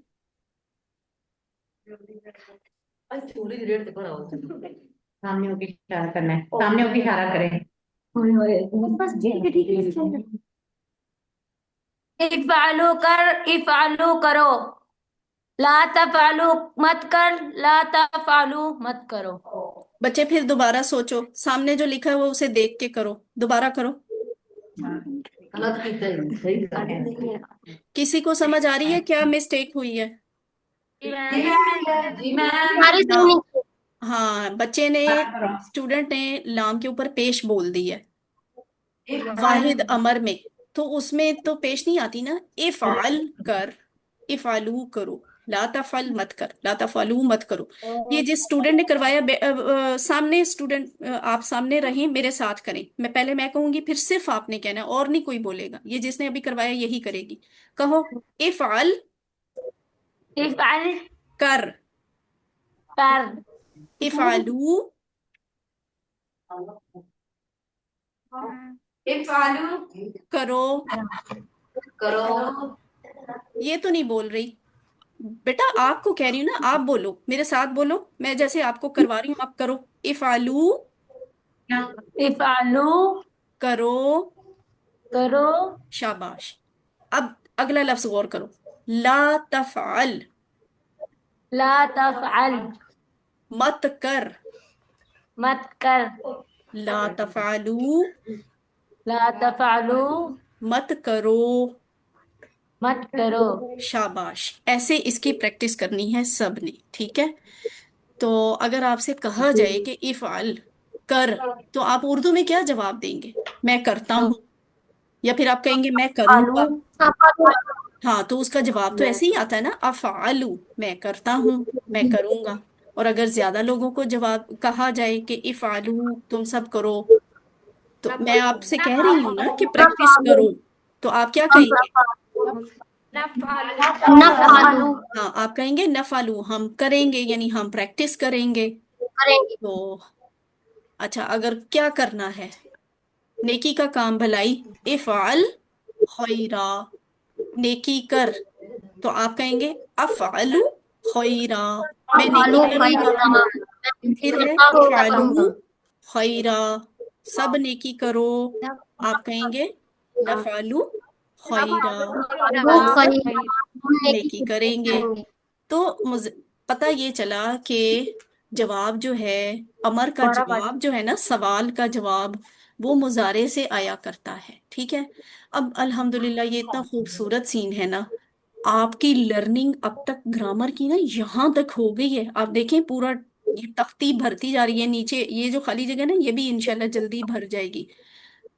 सामने होके इशारा करना है, सामने होके इशारा करें। बस ठीक है, ठीक है। इफ़अलू कर, इफ़अलू करो, ला तफ़अलू मत कर, ला तफ़अलू मत करो। बच्चे फिर दोबारा सोचो, सामने जो लिखा है वो उसे देख के करो, दोबारा करो। गलत की सही कर रहे हैं। किसी को समझ आ रही है क्या मिस्टेक हुई है? जी मैम। हमारे ला, सही हाँ बच्चे ने, स्टूडेंट ने लाम के ऊपर पेश बोल दी है वाहिद अमर में, तो उसमें तो पेश नहीं आती ना। इफ़ाल कर, इफ़ालू करो, ला तफल मत कर, ला तफालू मत करो। ये जिस स्टूडेंट ने करवाया सामने स्टूडेंट, आप सामने रहें, मेरे साथ करें। मैं पहले मैं कहूंगी, फिर सिर्फ आपने कहना है और नहीं कोई बोलेगा। ये जिसने अभी करवाया यही करेगी। कहो, इफ़ाल इफ़अल कर, कर, इफ़ालू इफ़अलू करो। करो। ये तो नहीं बोल रही बेटा, आपको कह रही हूँ ना, आप बोलो मेरे साथ, बोलो मैं जैसे आपको करवा रही हूँ आप करो। इफ़ालू इफ़अलू करो। करो, शाबाश। अब अगला लफ्ज गौर करो, ला तफअल, ला तफ़अल मत कर, मत कर, ला तफअलू ला तफ़अलू मत करो। मत करो। शाबाश। ऐसे इसकी प्रैक्टिस करनी है सबने, ठीक है? तो अगर आपसे कहा जाए कि इफ़अल कर, तो आप उर्दू में क्या जवाब देंगे? मैं करता हूँ, या फिर आप कहेंगे मैं आलू, करूंगा? हाँ, तो उसका जवाब तो ऐसे ही आता है ना, अफ़अलु, मैं करता हूँ, मैं करूंगा। और अगर ज्यादा लोगों को जवाब कहा जाए कि इफ़अलु तुम सब करो, तो मैं आपसे कह रही हूँ ना कि प्रैक्टिस करो, तो आप क्या कहेंगे? नफ़अलू हाँ, आप कहेंगे नफ़अलु, हम करेंगे, यानी हम प्रैक्टिस करेंगे। करेंगे। तो अच्छा, अगर क्या करना है, नेकी का काम, भलाई, इफ़अल खैरा, नेकी कर, तो आप कहेंगे अफ़अलु खैरा, मैं नेकी आलू करूंगा। फिर है इफ़अलु करूंगा। खैरा, सब नेकी करो, आप कहेंगे नफ़अलु खैरा, हम सब नेकी करेंगे। तो मुझे पता ये चला कि जवाब जो है, अमर का जवाब जो है ना, सवाल का जवाब, वो मुजारे से आया करता है, ठीक है? अब अल्हम्दुलिल्लाह ये इतना खूबसूरत सीन है ना, आपकी लर्निंग अब तक ग्रामर की ना यहाँ तक हो गई है। आप देखें पूरा ये तख्ती भरती जा रही है, नीचे ये जो खाली जगह ना, ये भी इंशाल्लाह जल्दी भर जाएगी।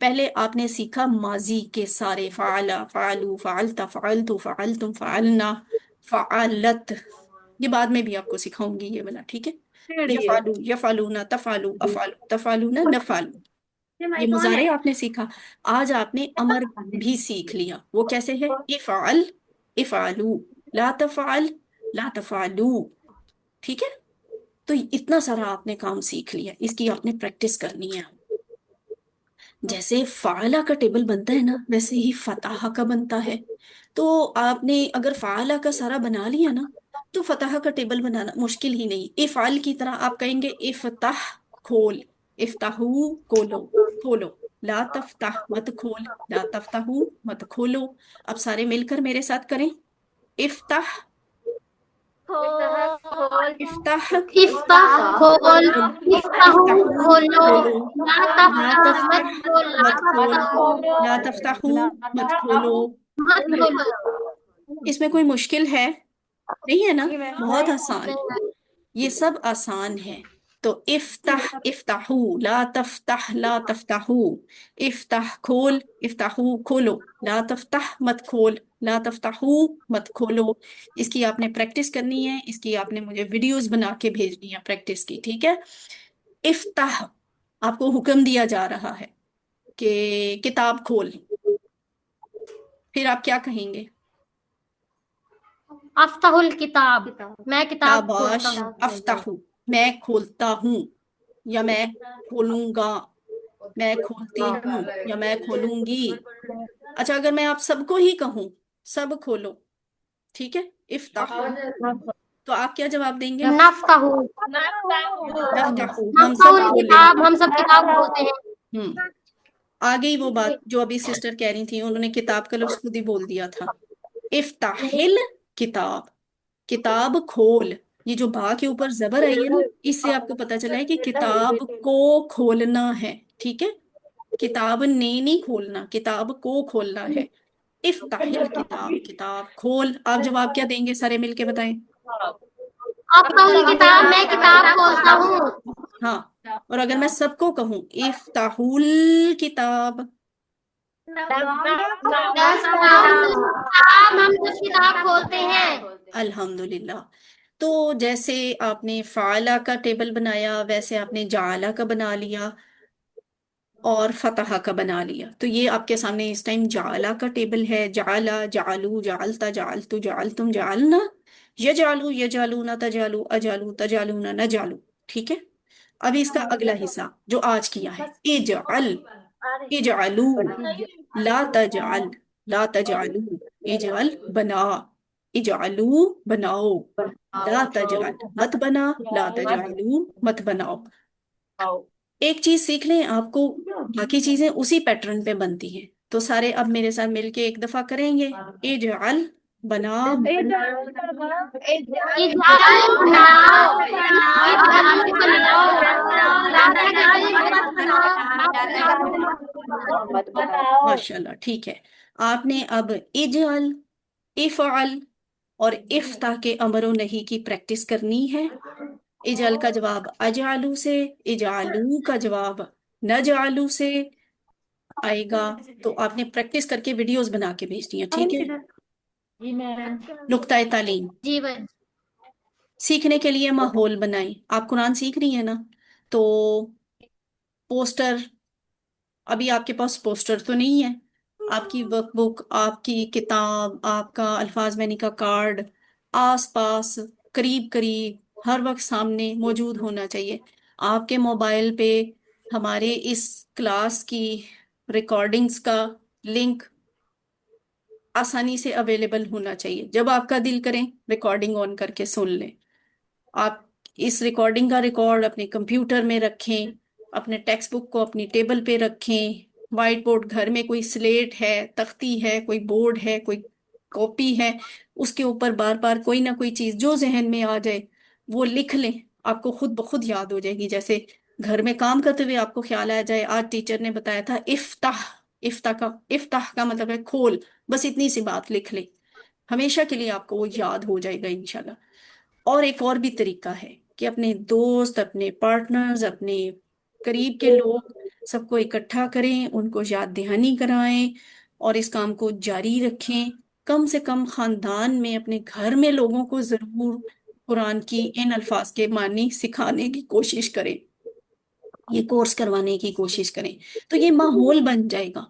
पहले आपने सीखा माजी के सारे, फ़ाला, फ़ालू, फ़ालता, फ़ालतू, फ़ालतुम, फ़ालना, फ़ालत, ये बाद में भी आपको सिखाऊंगी ये वाला, ठीक है? यफ़ालू, यफ़ालूना, तफ़ालू, अफ़ालू, तफ़ालूना, नफ़ालू, ये मुजारे आपने सीखा। आज आपने अमर भी सीख लिया। वो कैसे है? इफ़ाल, इफ़ालू, ला तफ़ाल, ला तफ़ालू, ठीक है? तो इतना सारा आपने काम सीख लिया, इसकी आपने प्रैक्टिस करनी है। जैसे फाला का टेबल बनता है ना, वैसे ही फताहा का बनता है। तो आपने अगर फाला का सारा बना लिया ना, तो फताहा का टेबल बनाना मुश्किल ही नहीं। इफ़ाल की तरह आप कहेंगे इफ्ताह, खोल, इफ्ताहू, खोलो, खोलो, ला तफ्ताह, मत खोल, ला तफ्ताहू, मत खोलो। अब सारे मिलकर मेरे साथ करें, इफ्ताह, इफ्ताह इफ्ताह खोल, इफ्ताहू इफ्ताहू खोलो, खोलो, ला ला तफ्ताह मत तफ्ताह खोल, ला मत खोल, तफ्ताहू ला तफ्ताहू मत खोलो। मत खोलो। इसमें कोई मुश्किल है नहीं है ना? बहुत आसान, ये सब आसान है। तो इफ्ताह इफ्ताहू, ला तफ्ताह ला तफ्ताहू, इफ्ताह खोल, इफ्ताहू खोलो, ला तफ्ताह मत खोल, ला तफ्ताहू मत खोलो। इसकी आपने प्रैक्टिस करनी है, इसकी आपने मुझे वीडियोस बना के भेजनी है प्रैक्टिस की, ठीक है? इफ्ताह, आपको हुक्म दिया जा रहा है कि किताब खोल, फिर आप क्या कहेंगे? अफ्ताहुल किताब, मैं किताब खोलता शाबाश, हूँ। अफ्ताहू, मैं खोलता हूँ, या मैं खोलूंगा, मैं खोलती हूँ, या मैं खोलूंगी। अच्छा, अगर मैं आप सबको ही कहूँ सब खोलो, ठीक है, इफ्ताहू, तो आप क्या जवाब देंगे? नफ्ताहू, नफ्ताहू, हम सब नफ्ताहुल खोलें। किताब, हम सब किताब खोलते हैं। हम्म, आ गई वो बात जो अभी सिस्टर कह रही थी, उन्होंने किताब का लफ्ज खुद ही बोल दिया था। इफ्ताहिल किताब, किताब खोल। ये जो बा के ऊपर जबर आई है ना, इससे आपको पता चला है कि किताब को खोलना है, ठीक है? किताब ने नहीं खोलना, किताब को खोलना है। इफ्ताहिल किताब, किताब खोल। आप जवाब क्या देंगे, सारे मिलके बताएं। अफ्ताहुल किताब, मैं किताब खोलता हूँ। हाँ, और अगर मैं सबको कहूं इफ्ताहुल किताब, अफ्ताहुल किताब, हम सब किताब खोलते हैं। अल्हम्दुलिल्लाह। तो जैसे आपने फाला का टेबल बनाया, वैसे आपने जाला का बना लिया और फतहा का बना लिया। तो ये आपके सामने इस टाइम जाला का टेबल है। जाला, जालू, जालता, जालतू, जालतुम, जालना, यजालू, यजालूना, तजालू, अजालू, तजालूना, नजालू, ठीक है? अभी इसका अगला हिस्सा जो आज किया है, इजअल, इजअलू, ला तजअल, ला तजअलू, इजअल बना, इजअलू बनाओ, ला तजअल मत बना, ला तजअलू मत बनाओ। एक चीज सीख लें, आपको बाकी चीजें उसी पैटर्न पे बनती हैं। तो सारे अब मेरे साथ मिलके एक दफा करेंगे। इजअल बना, इजाल बनाओ, इजाल बनाओ, ला तजाल मत बनाओ, ला तजाल मत बनाओ। माशाल्लाह, ठीक है। आपने अब इजअल, इफ़अल और इफ्ता के अमरो नहीं की प्रैक्टिस करनी है। इजअल का जवाब अजालू से, इजालू का जवाब नजालू से आएगा। तो आपने प्रैक्टिस करके वीडियोस बना के भेजनी है, ठीक है? नुक्ताए तालीम, जी भाई। सीखने के लिए माहौल बनाएं। आप कुरान सीख रही हैं ना, तो पोस्टर, अभी आपके पास पोस्टर तो नहीं है, आपकी वर्कबुक, आपकी किताब, आपका अल्फाज मैनी का कार्ड आस पास, करीब करीब, हर वक्त सामने मौजूद होना चाहिए। आपके मोबाइल पे हमारे इस क्लास की रिकॉर्डिंग्स का लिंक आसानी से अवेलेबल होना चाहिए। जब आपका दिल करे रिकॉर्डिंग ऑन करके सुन लें। आप इस रिकॉर्डिंग का रिकॉर्ड अपने कंप्यूटर में रखें, अपने टेक्स्ट बुक को अपनी टेबल पे रखें, वाइट बोर्ड, घर में कोई स्लेट है, तख्ती है, कोई बोर्ड है, कोई कॉपी है, उसके ऊपर बार बार कोई ना कोई चीज जो जहन में आ जाए वो लिख लें। आपको खुद ब खुद याद हो जाएगी। जैसे घर में काम करते हुए आपको ख्याल आ जाए, आज टीचर ने बताया था इफ्ताह, इफ्ताह का मतलब है खोल, बस इतनी सी बात लिख ले, हमेशा के लिए आपको वो याद हो जाएगा इंशाल्लाह। और एक और भी तरीका है कि अपने दोस्त, अपने पार्टनर्स, अपने करीब के लोग सबको इकट्ठा करें, उनको याद दहानी कराएं और इस काम को जारी रखें। कम से कम खानदान में, अपने घर में लोगों को जरूर कुरान की इन अल्फाज के मानी सिखाने की कोशिश करें, ये कोर्स करवाने की कोशिश करें। तो ये माहौल बन जाएगा।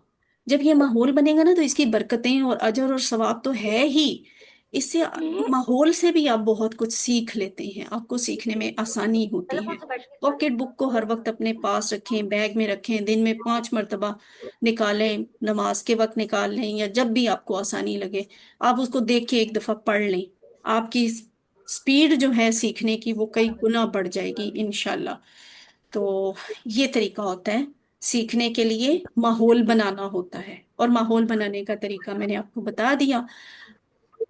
जब ये माहौल बनेगा ना, तो इसकी बरकतें और अजर और सवाब तो है ही, इससे माहौल से भी आप बहुत कुछ सीख लेते हैं, आपको सीखने में आसानी होती है। पॉकेट बुक को हर वक्त अपने पास रखें, बैग में रखें, दिन में 5 मरतबा निकालें, नमाज के वक्त निकाल लें या जब भी आपको आसानी लगे, आप उसको देख के एक दफा पढ़ लें। आपकी स्पीड जो है सीखने की वो कई गुना बढ़ जाएगी इंशाल्लाह। तो ये तरीका होता है सीखने के लिए, माहौल बनाना होता है। और माहौल बनाने का तरीका मैंने आपको बता दिया।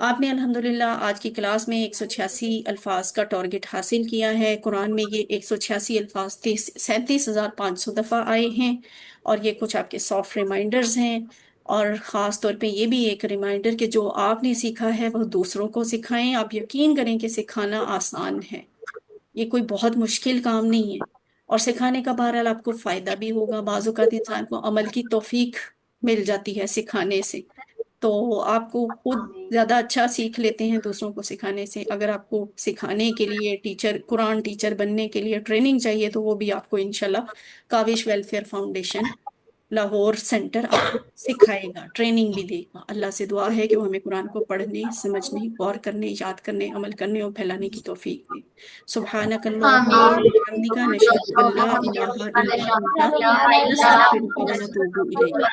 आपने अल्हम्दुलिल्लाह आज की क्लास में 186 अल्फाज का टारगेट हासिल किया है। कुरान में ये 186 अल्फाज 37,500 दफ़ा आए हैं, और ये कुछ आपके सॉफ्ट रिमाइंडर्स हैं। और ख़ास तौर पे ये भी एक रिमाइंडर कि जो आपने सीखा है वह दूसरों को सिखाएं। आप यकीन करें कि सिखाना आसान है, ये कोई बहुत मुश्किल काम नहीं है। और सिखाने का बहरहाल आपको फायदा भी होगा, बाज़ औक़ात इंसान को अमल की तौफीक मिल जाती है सिखाने से। तो आपको खुद ज्यादा अच्छा सीख लेते हैं दूसरों को सिखाने से। अगर आपको सिखाने के लिए टीचर, कुरान टीचर बनने के लिए ट्रेनिंग चाहिए, तो वो भी आपको इंशाल्लाह Kaavish welfare foundation Lahore centre आपको सिखाएगा, ट्रेनिंग भी देगा। अल्लाह से दुआ है कि वो हमें कुरान को पढ़ने, समझने, गौर करने, याद करने, अमल करने और फैलाने की तौफीक दे। सुब्हानक अल्लाहुम्मा व बिहम्दिका नशहदु अल्ला इलाहा इल्ला अंता नस्तगफिरुका व नतूबु इलैक।